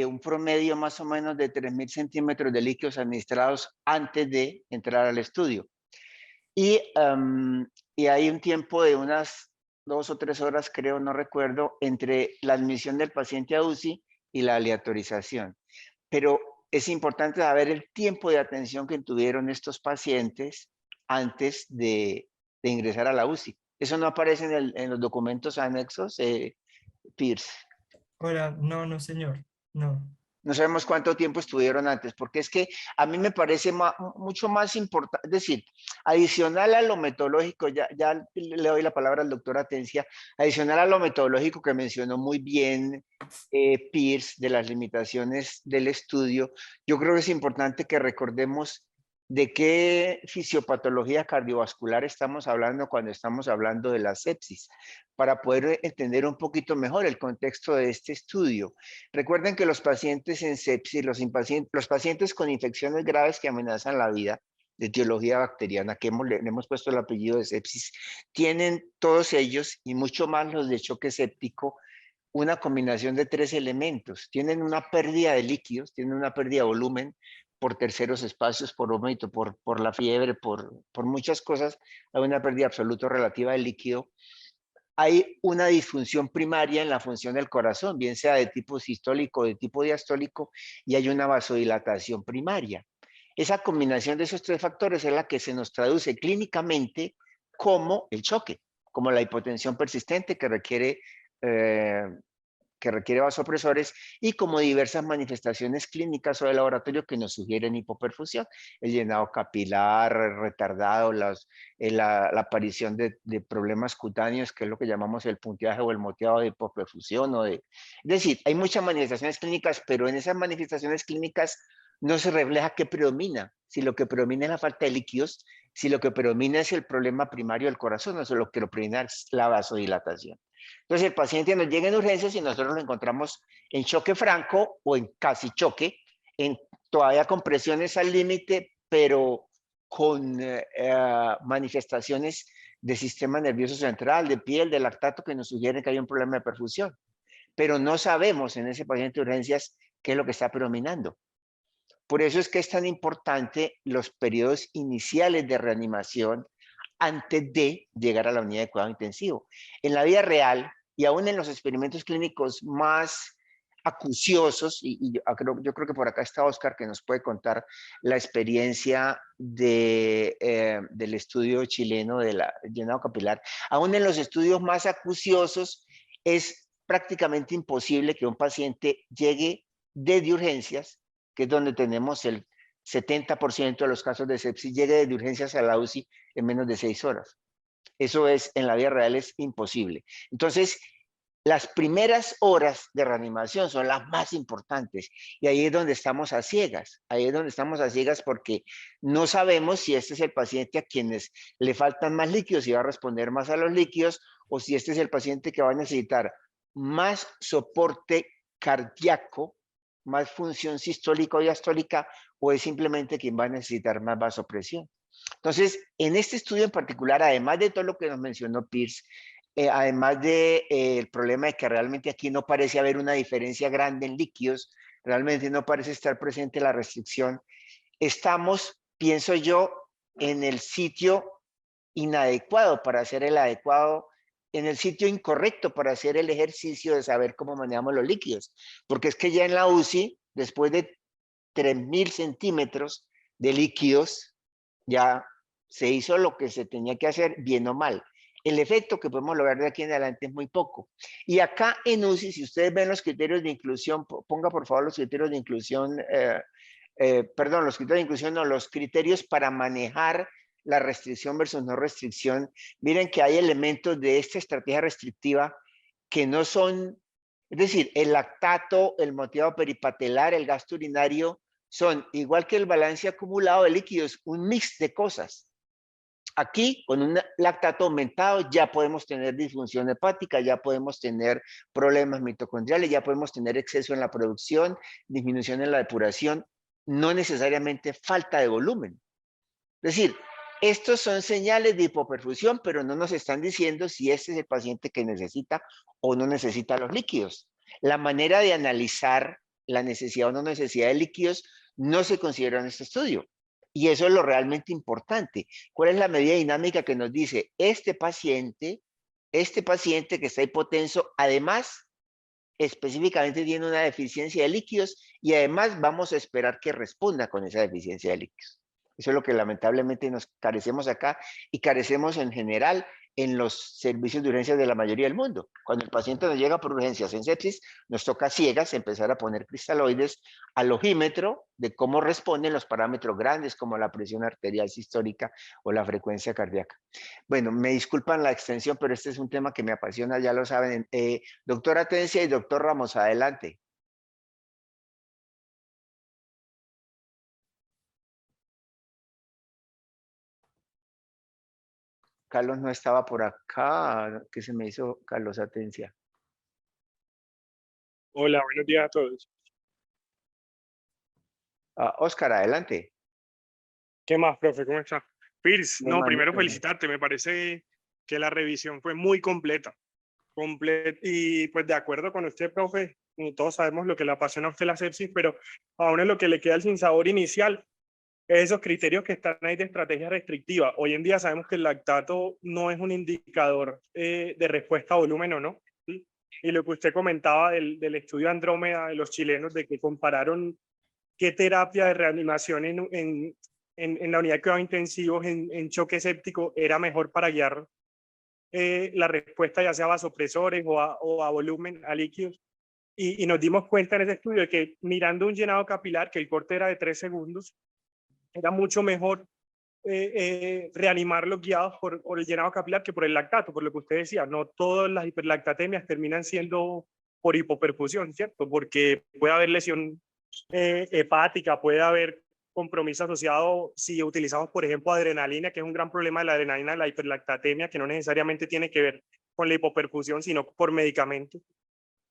un promedio más o menos de 3.000 centímetros de líquidos administrados antes de entrar al estudio. Y hay un tiempo de unas 2 o 3 horas, creo, no recuerdo, entre la admisión del paciente a UCI y la aleatorización. Pero es importante saber el tiempo de atención que tuvieron estos pacientes antes de ingresar a la UCI. Eso no aparece en los documentos anexos, Pierce. Hola, no, no, señor, no. No sabemos cuánto tiempo estuvieron antes, porque es que a mí me parece mucho más importante, es decir, adicional a lo metodológico, ya le doy la palabra al doctor Atencia, adicional a lo metodológico que mencionó muy bien Pierce de las limitaciones del estudio, yo creo que es importante que recordemos de qué fisiopatología cardiovascular estamos hablando cuando estamos hablando de la sepsis, para poder entender un poquito mejor el contexto de este estudio. Recuerden que los pacientes en sepsis, los pacientes con infecciones graves que amenazan la vida, de etiología bacteriana, que le hemos puesto el apellido de sepsis, tienen todos ellos, y mucho más los de choque séptico, una combinación de 3 elementos. Tienen una pérdida de líquidos, tienen una pérdida de volumen por terceros espacios, por vómito, por la fiebre, por muchas cosas. Hay una pérdida absoluta relativa de líquido. Hay una disfunción primaria en la función del corazón, bien sea de tipo sistólico o de tipo diastólico, y hay una vasodilatación primaria. Esa combinación de esos 3 factores es la que se nos traduce clínicamente como el choque, como la hipotensión persistente que requiere vasopresores y como diversas manifestaciones clínicas o de laboratorio que nos sugieren hipoperfusión, el llenado capilar retardado, la aparición de problemas cutáneos, que es lo que llamamos el punteaje o el moteado de hipoperfusión. Es decir, hay muchas manifestaciones clínicas, pero en esas manifestaciones clínicas no se refleja qué predomina, si lo que predomina es la falta de líquidos, si lo que predomina es el problema primario del corazón, o si lo que predomina es la vasodilatación. Entonces el paciente nos llega en urgencias y nosotros lo encontramos en choque franco o en casi choque, todavía con presiones al límite, pero con manifestaciones de sistema nervioso central, de piel, de lactato, que nos sugieren que hay un problema de perfusión. Pero no sabemos en ese paciente de urgencias qué es lo que está predominando. Por eso es que es tan importante los periodos iniciales de reanimación antes de llegar a la unidad de cuidado intensivo. En la vida real, y aún en los experimentos clínicos más acuciosos, y yo creo que por acá está Oscar, que nos puede contar la experiencia del estudio chileno del llenado capilar, aún en los estudios más acuciosos es prácticamente imposible que un paciente llegue desde urgencias, que es donde tenemos el 70% de los casos de sepsis, llegue de urgencias a la UCI en menos de 6 horas. Eso es, en la vida real es imposible. Entonces, las primeras horas de reanimación son las más importantes y ahí es donde estamos a ciegas. Ahí es donde estamos a ciegas porque no sabemos si este es el paciente a quienes le faltan más líquidos y va a responder más a los líquidos, o si este es el paciente que va a necesitar más soporte cardíaco, más función sistólica o diastólica, o es simplemente quien va a necesitar más vasopresión. Entonces, en este estudio en particular, además de todo lo que nos mencionó Pierce, además del problema de que realmente aquí no parece haber una diferencia grande en líquidos, realmente no parece estar presente la restricción, estamos, pienso yo, en el sitio inadecuado para hacer el adecuado, en el sitio incorrecto para hacer el ejercicio de saber cómo manejamos los líquidos. Porque es que ya en la UCI, después de 3.000 centímetros de líquidos, ya se hizo lo que se tenía que hacer, bien o mal. El efecto que podemos lograr de aquí en adelante es muy poco. Y acá en UCI, si ustedes ven los criterios de inclusión, ponga por favor los criterios de inclusión, perdón, los criterios de inclusión, no, los criterios para manejar la restricción versus no restricción. Miren que hay elementos de esta estrategia restrictiva que no son, es decir, el lactato, el motivado peripatelar, el gasto urinario, son igual que el balance acumulado de líquidos, un mix de cosas. Aquí, con un lactato aumentado, ya podemos tener disfunción hepática, ya podemos tener problemas mitocondriales, ya podemos tener exceso en la producción, disminución en la depuración, no necesariamente falta de volumen. Es decir, estos son señales de hipoperfusión, pero no nos están diciendo si este es el paciente que necesita o no necesita los líquidos. La manera de analizar la necesidad o no necesidad de líquidos no se considera en este estudio. Y eso es lo realmente importante. ¿Cuál es la medida dinámica que nos dice este paciente que está hipotenso, además, específicamente tiene una deficiencia de líquidos y además vamos a esperar que responda con esa deficiencia de líquidos? Eso es lo que lamentablemente nos carecemos acá y carecemos en general en los servicios de urgencias de la mayoría del mundo. Cuando el paciente nos llega por urgencias en sepsis, nos toca ciegas empezar a poner cristaloides al ojímetro de cómo responden los parámetros grandes como la presión arterial sistólica o la frecuencia cardíaca. Bueno, me disculpan la extensión, pero este es un tema que me apasiona, ya lo saben. Doctora Atencia y doctor Ramos, adelante. Carlos no estaba por acá. ¿Qué se me hizo Carlos Atencia? Hola, buenos días a todos. Oscar, adelante. ¿Qué más, profe? ¿Cómo está? Pirs, Bien, no, primero manito. felicitarte. Me parece que la revisión fue muy completa. Y pues de acuerdo con usted, profe, y todos sabemos lo que le apasiona a usted la sepsis, pero a uno lo que le queda el sinsabor inicial es esos criterios que están ahí de estrategia restrictiva. Hoy en día sabemos que el lactato no es un indicador de respuesta a volumen o no, ¿sí? Y lo que usted comentaba del estudio Andrómeda de los chilenos, de que compararon qué terapia de reanimación en la unidad de cuidados intensivos en choque séptico era mejor para guiar la respuesta, ya sea a vasopresores o a volumen, a líquidos. Y nos dimos cuenta en ese estudio de que mirando un llenado capilar, que el corte era de 3 segundos, era mucho mejor reanimar los guiados por el llenado capilar que por el lactato, por lo que usted decía. No todas las hiperlactatemias terminan siendo por hipoperfusión, ¿cierto? Porque puede haber lesión hepática, puede haber compromiso asociado si utilizamos, por ejemplo, adrenalina, que es un gran problema de la adrenalina, la hiperlactatemia, que no necesariamente tiene que ver con la hipoperfusión, sino por medicamentos.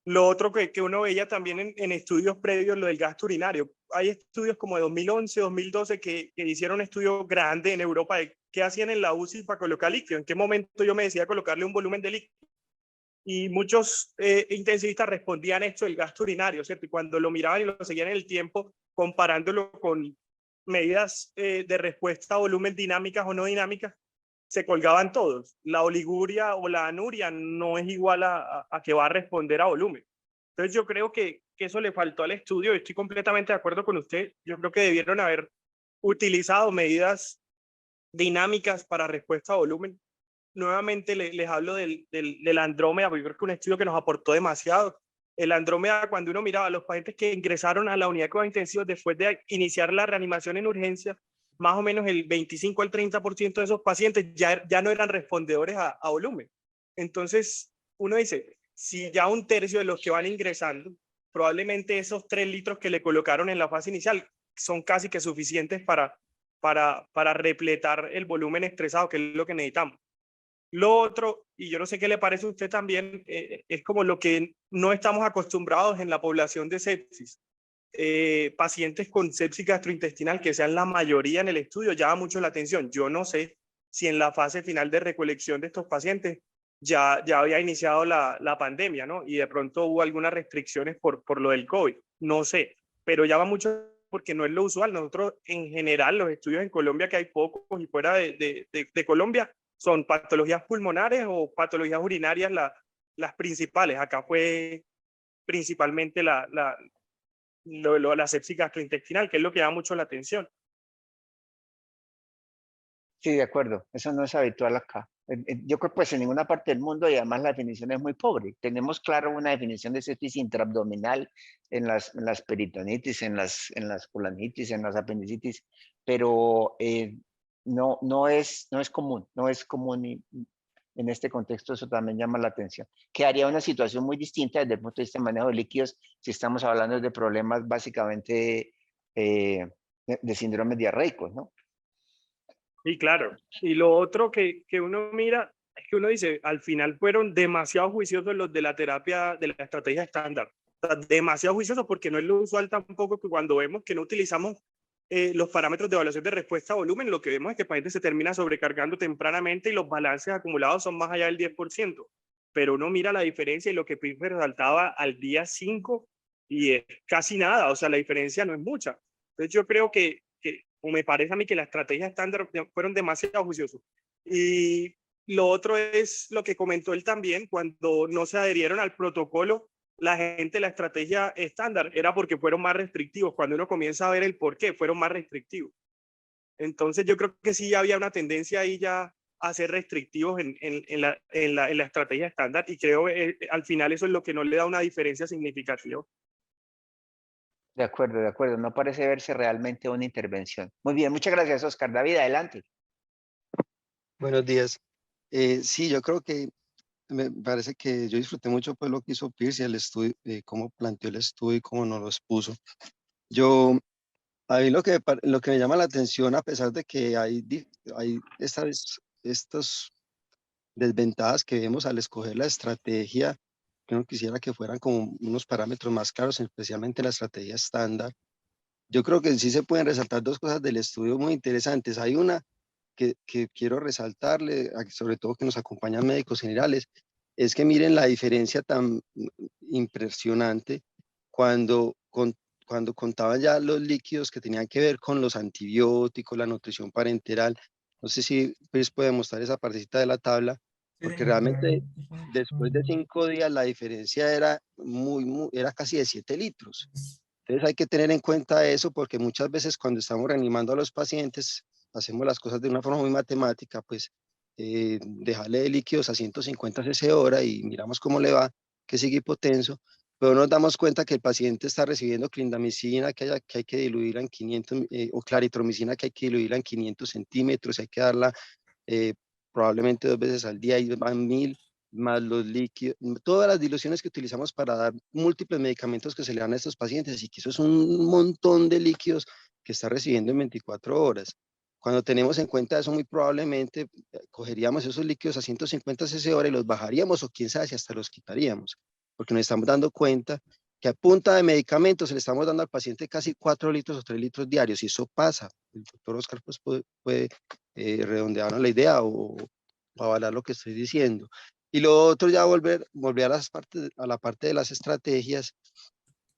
Lo otro que uno veía también en estudios previos, lo del gasto urinario. Hay estudios como de 2011, 2012 que hicieron un estudio grande en Europa de qué hacían en la UCI para colocar líquido, en qué momento yo me decía colocarle un volumen de líquido. Y muchos intensivistas respondían esto del gasto urinario, ¿cierto? Y cuando lo miraban y lo seguían en el tiempo, comparándolo con medidas de respuesta a volumen dinámicas o no dinámicas, se colgaban todos. La oliguria o la anuria no es igual a que va a responder a volumen. Entonces yo creo que eso le faltó al estudio. Estoy completamente de acuerdo con usted. Yo creo que debieron haber utilizado medidas dinámicas para respuesta a volumen. Nuevamente les hablo del Andrómeda, porque creo que es un estudio que nos aportó demasiado. El Andrómeda, cuando uno miraba a los pacientes que ingresaron a la unidad de cuidados intensivos después de iniciar la reanimación en urgencia, más o menos el 25 al 30% de esos pacientes ya no eran respondedores a volumen. Entonces, uno dice, si ya un tercio de los que van ingresando, probablemente esos 3 litros que le colocaron en la fase inicial son casi que suficientes para repletar el volumen estresado, que es lo que necesitamos. Lo otro, y yo no sé qué le parece a usted también, es como lo que no estamos acostumbrados en la población de sepsis. Pacientes con sepsis gastrointestinal, que sean la mayoría en el estudio, llama mucho la atención. Yo no sé si en la fase final de recolección de estos pacientes ya había iniciado la pandemia, ¿no? Y de pronto hubo algunas restricciones por lo del COVID. No sé, pero llama mucho porque no es lo usual. Nosotros, en general, los estudios en Colombia, que hay pocos y fuera de Colombia, son patologías pulmonares o patologías urinarias las principales. Acá fue principalmente la sepsis gastrointestinal, que es lo que llama mucho la atención. Sí, de acuerdo. Eso no es habitual acá. Yo creo que pues en ninguna parte del mundo, y además la definición es muy pobre. Tenemos claro una definición de sepsis intraabdominal en las peritonitis, en las colonitis, en las apendicitis, pero no es común, no es común y en este contexto eso también llama la atención. Que haría una situación muy distinta desde el punto de vista de manejo de líquidos si estamos hablando de problemas básicamente de síndromes diarreicos, ¿no? Y claro, y lo otro que uno mira es que uno dice, al final fueron demasiado juiciosos los de la terapia, de la estrategia estándar. O sea, demasiado juiciosos porque no es lo usual tampoco que cuando vemos que no utilizamos los parámetros de evaluación de respuesta a volumen, lo que vemos es que el paciente se termina sobrecargando tempranamente y los balances acumulados son más allá del 10%. Pero uno mira la diferencia y lo que Piper resaltaba al día 5 y es casi nada, o sea, la diferencia no es mucha. Entonces yo creo o me parece a mí que la estrategia estándar fueron demasiado juiciosos. Y lo otro es lo que comentó él también, cuando no se adherieron al protocolo, la gente, la estrategia estándar, era porque fueron más restrictivos. Cuando uno comienza a ver el por qué, fueron más restrictivos. Entonces yo creo que sí había una tendencia ahí ya a ser restrictivos en la estrategia estándar y creo al final eso es lo que no le da una diferencia significativa. De acuerdo. No parece verse realmente una intervención. Muy bien, muchas gracias, Oscar. David, adelante. Buenos días. Sí, yo creo que me parece que yo disfruté mucho pues lo que hizo Pierce y el estudio, cómo planteó el estudio y cómo nos lo expuso. A mí lo que me llama la atención, a pesar de que hay estas desventajas que vemos al escoger la estrategia, que uno quisiera que fueran como unos parámetros más claros, especialmente la estrategia estándar. Yo creo que sí se pueden resaltar dos cosas del estudio muy interesantes. Hay una que quiero resaltarle, sobre todo que nos acompañan médicos generales, es que miren la diferencia tan impresionante cuando contaban ya los líquidos que tenían que ver con los antibióticos, la nutrición parenteral. No sé si pues puede mostrar esa partecita de la tabla, Sí, porque señor, realmente después de 5 días la diferencia era era casi de 7 litros. Entonces hay que tener en cuenta eso porque muchas veces cuando estamos reanimando a los pacientes hacemos las cosas de una forma muy matemática, pues dejarle de líquidos a 150 cc hora y miramos cómo le va, que sigue hipotenso, pero nos damos cuenta que el paciente está recibiendo clindamicina que hay que diluirla en 500, o claritromicina que hay que diluirla en 500 centímetros, hay que darla eh, probablemente 2 veces al día y van 1000 más los líquidos, todas las diluciones que utilizamos para dar múltiples medicamentos que se le dan a estos pacientes y que eso es un montón de líquidos que está recibiendo en 24 horas. Cuando tenemos en cuenta eso, muy probablemente cogeríamos esos líquidos a 150 cc hora y los bajaríamos o quién sabe si hasta los quitaríamos, porque nos estamos dando cuenta que a punta de medicamentos se le estamos dando al paciente casi 4 litros o 3 litros diarios y eso pasa. El doctor Oscar pues, puede redondear la idea o avalar lo que estoy diciendo. Y lo otro ya volver a la parte de las estrategias.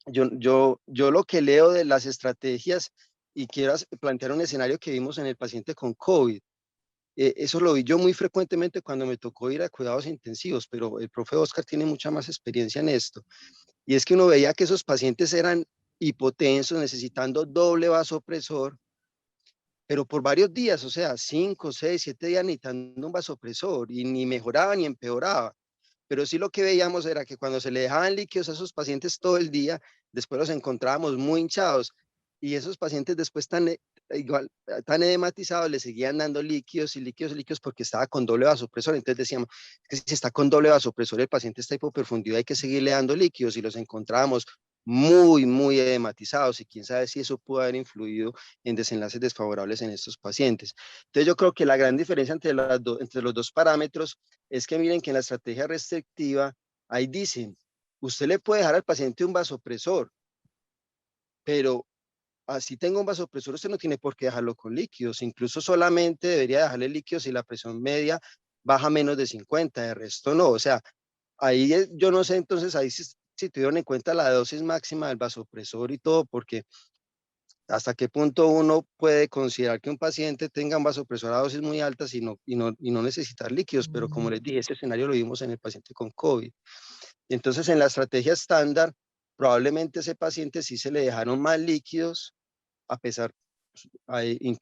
Yo lo que leo de las estrategias y quiero plantear un escenario que vimos en el paciente con COVID. Eso lo vi yo muy frecuentemente cuando me tocó ir a cuidados intensivos, pero el profe Oscar tiene mucha más experiencia en esto. Y es que uno veía que esos pacientes eran hipotensos, necesitando doble vasopresor, pero por varios días, o sea, 5, 6, 7 días necesitando un vasopresor y ni mejoraba ni empeoraba. Pero sí lo que veíamos era que cuando se le dejaban líquidos a esos pacientes todo el día, después los encontrábamos muy hinchados y esos pacientes después tan edematizados le seguían dando líquidos y líquidos y líquidos porque estaba con doble vasopresor. Entonces decíamos que si está con doble vasopresor el paciente está hipoperfundido, hay que seguirle dando líquidos y los encontrábamos muy edematizados y quién sabe si eso pudo haber influido en desenlaces desfavorables en estos pacientes. Entonces yo creo que la gran diferencia entre los dos parámetros es que miren que en la estrategia restrictiva, ahí dicen, usted le puede dejar al paciente un vasopresor, pero así tenga un vasopresor, usted no tiene por qué dejarlo con líquidos, incluso solamente debería dejarle líquidos si la presión media baja menos de 50, de resto no, o sea, ahí yo no sé entonces ahí si tuvieron en cuenta la dosis máxima del vasopresor y todo, porque hasta qué punto uno puede considerar que un paciente tenga un vasopresor a dosis muy altas y no necesitar líquidos, pero como les dije, ese escenario lo vimos en el paciente con COVID. Entonces, en la estrategia estándar, probablemente ese paciente sí se le dejaron más líquidos, a pesar,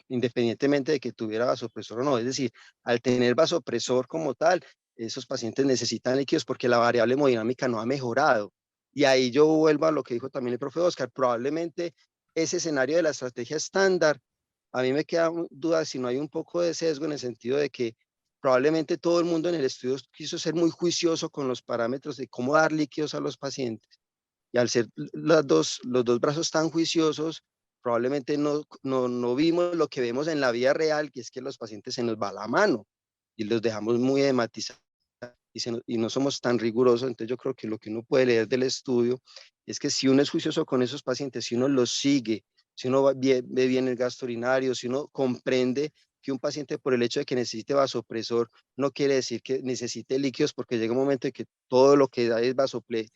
independientemente de que tuviera vasopresor o no. Es decir, al tener vasopresor como tal, esos pacientes necesitan líquidos porque la variable hemodinámica no ha mejorado. Y ahí yo vuelvo a lo que dijo también el profe Oscar, probablemente ese escenario de la estrategia estándar, a mí me queda duda si no hay un poco de sesgo en el sentido de que probablemente todo el mundo en el estudio quiso ser muy juicioso con los parámetros de cómo dar líquidos a los pacientes. Y al ser los dos brazos tan juiciosos, probablemente no vimos lo que vemos en la vida real, que es que los pacientes se nos va la mano y los dejamos muy edematizados y no somos tan rigurosos. Entonces yo creo que lo que uno puede leer del estudio es que si uno es juicioso con esos pacientes, si uno los sigue, si uno ve bien el gasto urinario, si uno comprende que un paciente por el hecho de que necesite vasopresor no quiere decir que necesite líquidos, porque llega un momento en que todo lo que da es vasoplegia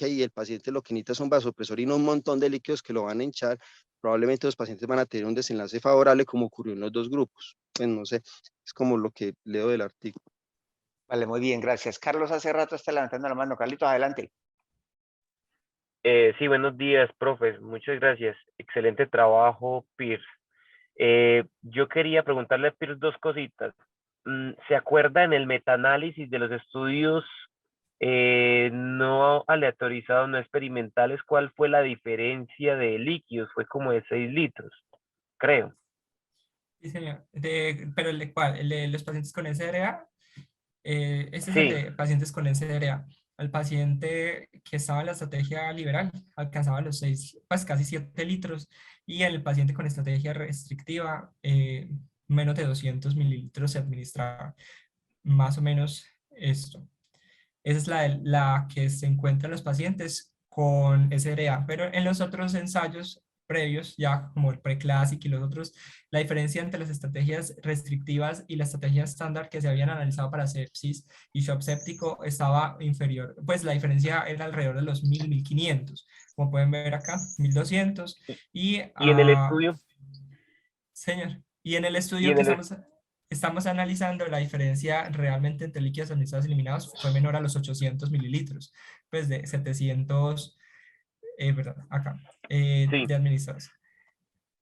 y el paciente lo que necesita es un vasopresor y no un montón de líquidos que lo van a hinchar, probablemente los pacientes van a tener un desenlace favorable como ocurrió en los dos grupos. Pues no sé, es como lo que leo del artículo. Vale, muy bien, gracias. Carlos hace rato está levantando la mano. Carlitos, adelante. Sí, buenos días, profes. Muchas gracias. Excelente trabajo, Pierce. Yo quería preguntarle a Pierce dos cositas. ¿Se acuerda en el metaanálisis de los estudios no aleatorizados, no experimentales, cuál fue la diferencia de líquidos? Fue como de 6 litros, creo. Sí, señor. Pero ¿el de cuál? ¿El de los pacientes con SRA? Este es el Sí, de pacientes con SRA. El paciente que estaba en la estrategia liberal alcanzaba los 6, pues casi 7 litros, y el paciente con estrategia restrictiva, menos de 200 mililitros se administraba, más o menos esto. Esa es la que se encuentra en los pacientes con SRA, pero en los otros ensayos previos, ya como el preclásico y los otros, la diferencia entre las estrategias restrictivas y la estrategia estándar que se habían analizado para sepsis y shock séptico estaba inferior, pues la diferencia era alrededor de los 1000, 1500, como pueden ver acá, 1200, y y en el estudio, señor, y en el y estudio en que el estamos analizando, la diferencia realmente entre líquidos administrados y eliminados fue menor a los 800 mililitros, pues de 700, perdón, acá, sí, de administrados.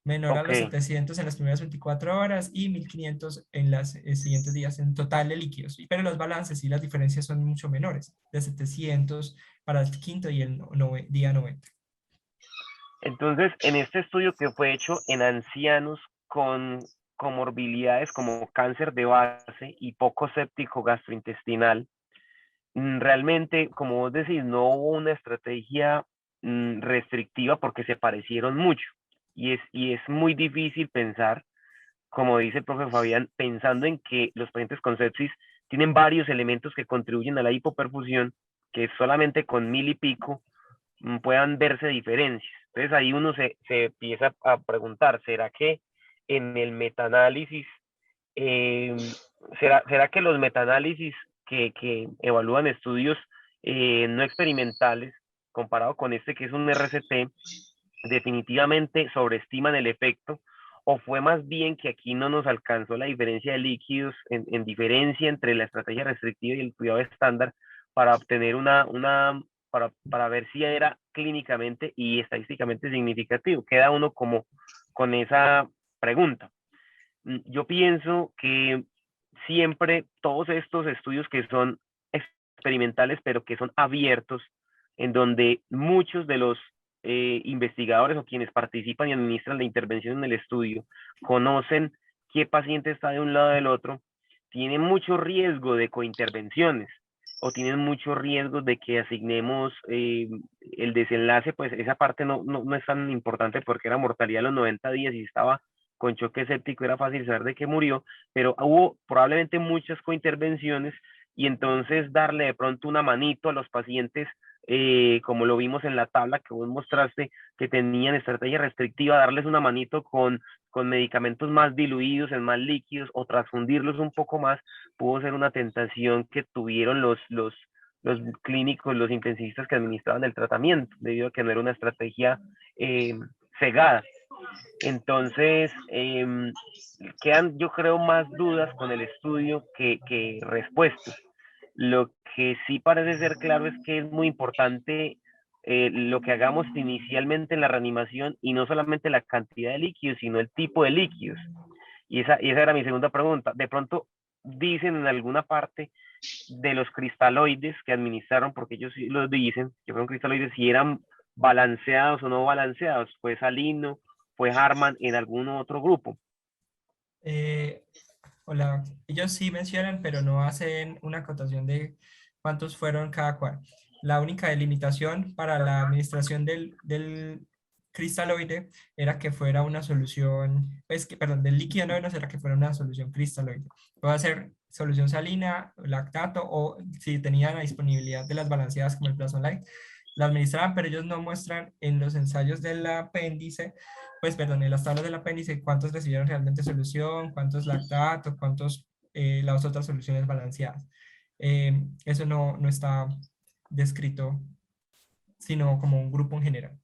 Menor a ok. los 700 en las primeras 24 horas y 1500 en los siguientes días en total de líquidos. Pero los balances y las diferencias son mucho menores, de 700 para el quinto y el día 90. Entonces, en este estudio que fue hecho en ancianos con comorbilidades como cáncer de base y poco séptico gastrointestinal, realmente, como vos decís, no hubo una estrategia restrictiva porque se parecieron mucho. Y es muy difícil pensar, como dice el profe Fabián, pensando en que los pacientes con sepsis tienen varios elementos que contribuyen a la hipoperfusión, que solamente con 1000 y pico puedan verse diferencias. Entonces ahí uno se empieza a preguntar, ¿será que en el metaanálisis, será que los metaanálisis que evalúan estudios no experimentales, comparado con este que es un RCT, definitivamente sobreestiman el efecto? ¿O fue más bien que aquí no nos alcanzó la diferencia de líquidos en diferencia entre la estrategia restrictiva y el cuidado estándar para obtener para ver si era clínicamente y estadísticamente significativo? Queda uno como con esa pregunta. Yo pienso que siempre todos estos estudios que son experimentales, pero que son abiertos, en donde muchos de los investigadores o quienes participan y administran la intervención en el estudio conocen qué paciente está de un lado del otro, tienen mucho riesgo de cointervenciones o tienen mucho riesgo de que asignemos el desenlace, pues esa parte no es tan importante porque era mortalidad a los 90 días y estaba con choque séptico, era fácil saber de qué murió, pero hubo probablemente muchas cointervenciones y entonces darle de pronto una manito a los pacientes, como lo vimos en la tabla que vos mostraste, que tenían estrategia restrictiva, darles una manito con medicamentos más diluidos, en más líquidos, o transfundirlos un poco más, pudo ser una tentación que tuvieron los clínicos, los intensivistas que administraban el tratamiento, debido a que no era una estrategia cegada. Entonces, quedan, yo creo, más dudas con el estudio que respuestas. Lo que sí parece ser claro es que es muy importante lo que hagamos inicialmente en la reanimación y no solamente la cantidad de líquidos, sino el tipo de líquidos. Y esa era mi segunda pregunta. De pronto dicen en alguna parte de los cristaloides que administraron, porque ellos sí los dicen, que fueron cristaloides, si eran balanceados o no balanceados, fue Salino, fue Harman en algún otro grupo. Hola, ellos sí mencionan, pero no hacen una acotación de cuántos fueron cada cual. La única delimitación para la administración del cristaloide era que fuera una solución, perdón, del líquido noveno era que fuera una solución cristaloide. Puede ser solución salina, lactato, o si tenían la disponibilidad de las balanceadas como el Plasmolite, la administraban, pero ellos no muestran en los ensayos del apéndice, pues perdón, en las tablas del apéndice, cuántos recibieron realmente solución, cuántos lactato, cuántos las otras soluciones balanceadas. Eso no está descrito, sino como un grupo en general.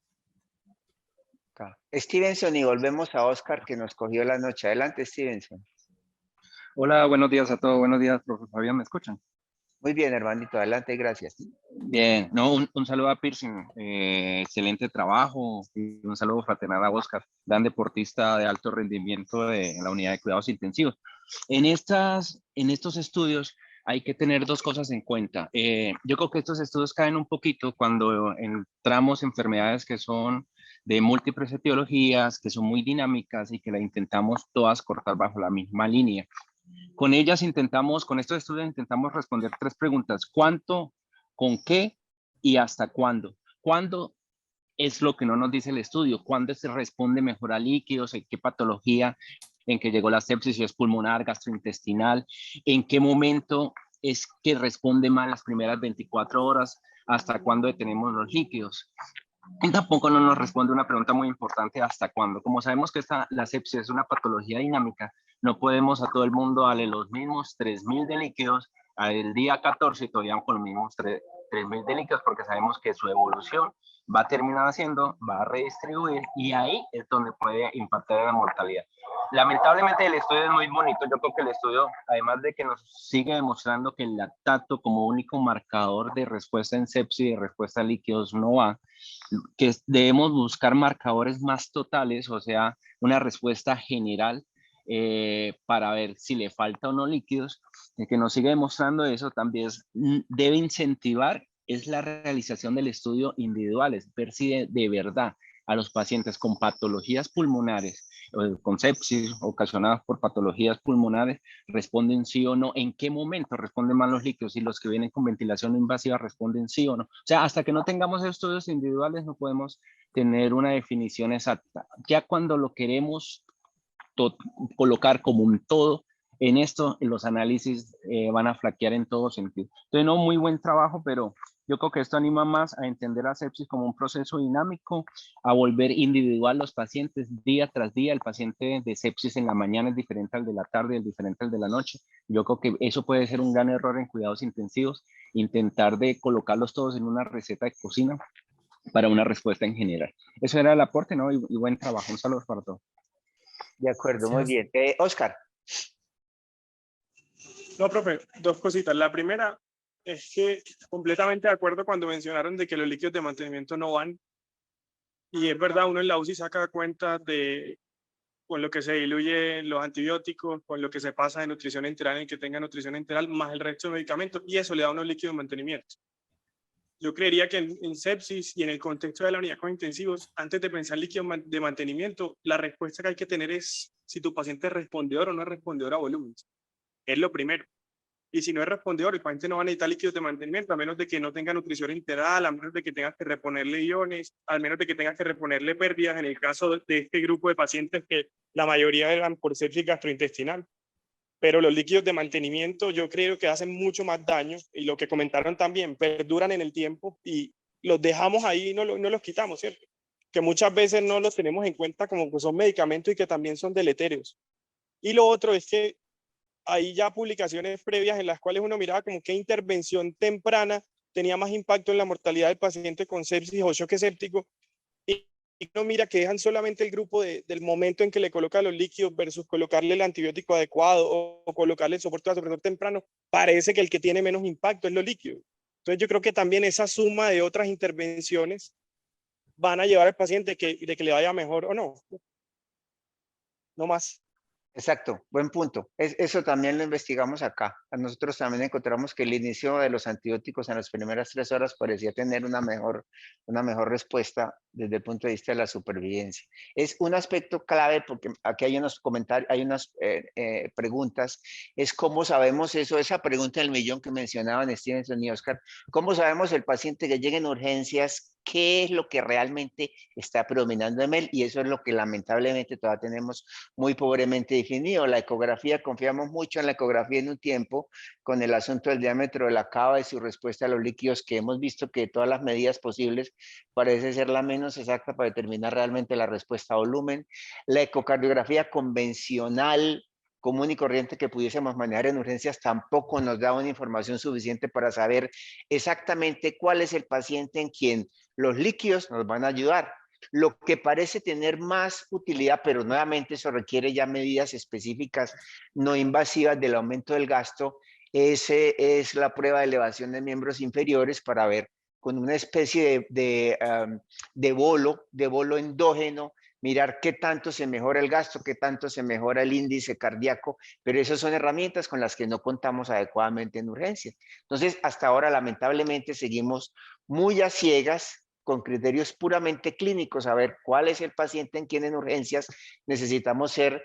Stevenson, y volvemos a Oscar, que nos cogió la noche. Adelante, Stevenson. Hola, buenos días a todos. Buenos días, profesor Fabián, ¿me escuchan? Muy bien, hermanito, adelante, gracias. Bien, no, un saludo a Pearson, excelente trabajo, y un saludo fraternal a Oscar, gran deportista de alto rendimiento de la unidad de cuidados intensivos. En estos estudios hay que tener dos cosas en cuenta. Yo creo que estos estudios caen un poquito cuando entramos en enfermedades que son de múltiples etiologías, que son muy dinámicas y que la intentamos todas cortar bajo la misma línea. Con estos estudios intentamos responder tres preguntas: ¿cuánto, con qué y hasta cuándo? ¿Cuándo es lo que no nos dice el estudio? ¿Cuándo se responde mejor a líquidos? ¿En qué patología? ¿En qué llegó la sepsis? Si es pulmonar, gastrointestinal. ¿En qué momento es que responde mal las primeras 24 horas? ¿Hasta cuándo detenemos los líquidos? Y tampoco no nos responde una pregunta muy importante: ¿hasta cuándo? Como sabemos que la sepsis es una patología dinámica, no podemos a todo el mundo darle los mismos 3.000 de líquidos al día 14 y todavía con los mismos 3.000 de líquidos, porque sabemos que su evolución va a terminar va a redistribuir, y ahí es donde puede impactar en la mortalidad. Lamentablemente el estudio es muy bonito. Yo creo que el estudio, además de que nos sigue demostrando que el lactato como único marcador de respuesta en sepsis y de respuesta a líquidos no va, que debemos buscar marcadores más totales, o sea, una respuesta general para ver si le falta o no líquidos, que nos sigue demostrando eso. También debe incentivar es la realización del estudio individuales, ver si de verdad a los pacientes con patologías pulmonares, con sepsis ocasionadas por patologías pulmonares, responden sí o no, en qué momento responden mal los líquidos, y los que vienen con ventilación invasiva responden sí o no. O sea, hasta que no tengamos estudios individuales no podemos tener una definición exacta. Ya cuando lo queremos colocar como un todo, en esto los análisis van a flaquear en todo sentido. Entonces, no, muy buen trabajo, pero yo creo que esto anima más a entender la sepsis como un proceso dinámico, a volver individual los pacientes día tras día. El paciente de sepsis en la mañana es diferente al de la tarde, es diferente al de la noche. Yo creo que eso puede ser un gran error en cuidados intensivos, intentar de colocarlos todos en una receta de cocina para una respuesta en general. Eso era el aporte, ¿no? Y buen trabajo. Un saludo para todos. De acuerdo, muy bien. Oscar. No, profe, dos cositas. La primera es que completamente de acuerdo cuando mencionaron de que los líquidos de mantenimiento no van. Y es verdad, uno en la UCI saca cuenta de con lo que se diluye los antibióticos, con lo que se pasa de nutrición enteral en que tenga nutrición enteral, más el resto de medicamentos, y eso le da unos líquidos de mantenimiento. Yo creería que en sepsis y en el contexto de la unidad con intensivos, antes de pensar líquidos de mantenimiento, la respuesta que hay que tener es si tu paciente es respondedor o no es respondedor a volúmenes. Es lo primero. Y si no es respondedor, el paciente no va a necesitar líquidos de mantenimiento, a menos de que no tenga nutrición enteral, a menos de que tengas que reponerle iones, a menos de que tengas que reponerle pérdidas, en el caso de este grupo de pacientes que la mayoría eran por sepsis gastrointestinal. Pero los líquidos de mantenimiento yo creo que hacen mucho más daño, y lo que comentaron también, perduran en el tiempo y los dejamos ahí y no los quitamos, ¿cierto? Que muchas veces no los tenemos en cuenta como que son medicamentos y que también son deleterios. Y lo otro es que hay ya publicaciones previas en las cuales uno miraba como qué intervención temprana tenía más impacto en la mortalidad del paciente con sepsis o choque séptico, y uno mira que dejan solamente el grupo del momento en que le coloca los líquidos versus colocarle el antibiótico adecuado o colocarle el soporte vasopresor temprano. Parece que el que tiene menos impacto es los líquidos. Entonces yo creo que también esa suma de otras intervenciones van a llevar al paciente de que le vaya mejor o no. No más. Exacto, buen punto. Eso también lo investigamos acá. Nosotros también encontramos que el inicio de los antibióticos en las primeras 3 horas parecía tener una mejor respuesta desde el punto de vista de la supervivencia. Es un aspecto clave porque aquí hay unos comentarios, hay unas preguntas. Es cómo sabemos eso, esa pregunta del millón que mencionaban Stevenson y Oscar. ¿Cómo sabemos el paciente que llega en urgencias? ¿Qué es lo que realmente está predominando en él? Y eso es lo que lamentablemente todavía tenemos muy pobremente definido. La ecografía, confiamos mucho en la ecografía en un tiempo con el asunto del diámetro de la cava y su respuesta a los líquidos, que hemos visto que todas las medidas posibles parece ser la menos exacta para determinar realmente la respuesta a volumen. La ecocardiografía convencional común y corriente que pudiésemos manejar en urgencias tampoco nos da una información suficiente para saber exactamente cuál es el paciente en quien los líquidos nos van a ayudar. Lo que parece tener más utilidad, pero nuevamente eso requiere ya medidas específicas no invasivas del aumento del gasto, es la prueba de elevación de miembros inferiores para ver con una especie de bolo endógeno, mirar qué tanto se mejora el gasto, qué tanto se mejora el índice cardíaco, pero esas son herramientas con las que no contamos adecuadamente en urgencias. Entonces, hasta ahora, lamentablemente, seguimos muy a ciegas con criterios puramente clínicos, a ver cuál es el paciente en quien en urgencias necesitamos ser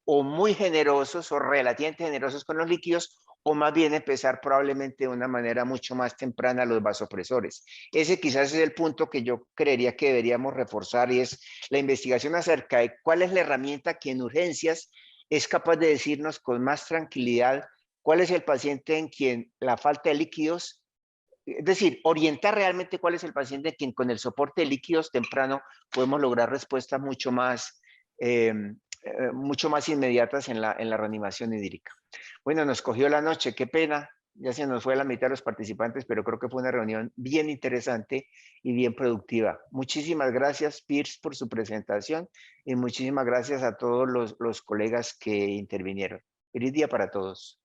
o muy generosos o relativamente generosos con los líquidos, o más bien empezar probablemente de una manera mucho más temprana los vasopresores. Ese quizás es el punto que yo creería que deberíamos reforzar, y es la investigación acerca de cuál es la herramienta que en urgencias es capaz de decirnos con más tranquilidad cuál es el paciente en quien la falta de líquidos, es decir, orientar realmente cuál es el paciente en quien con el soporte de líquidos temprano podemos lograr respuestas mucho más inmediatas en la reanimación hídrica. Bueno, nos cogió la noche, qué pena, ya se nos fue la mitad de los participantes, pero creo que fue una reunión bien interesante y bien productiva. Muchísimas gracias, Pierce, por su presentación, y muchísimas gracias a todos los colegas que intervinieron. Feliz día para todos.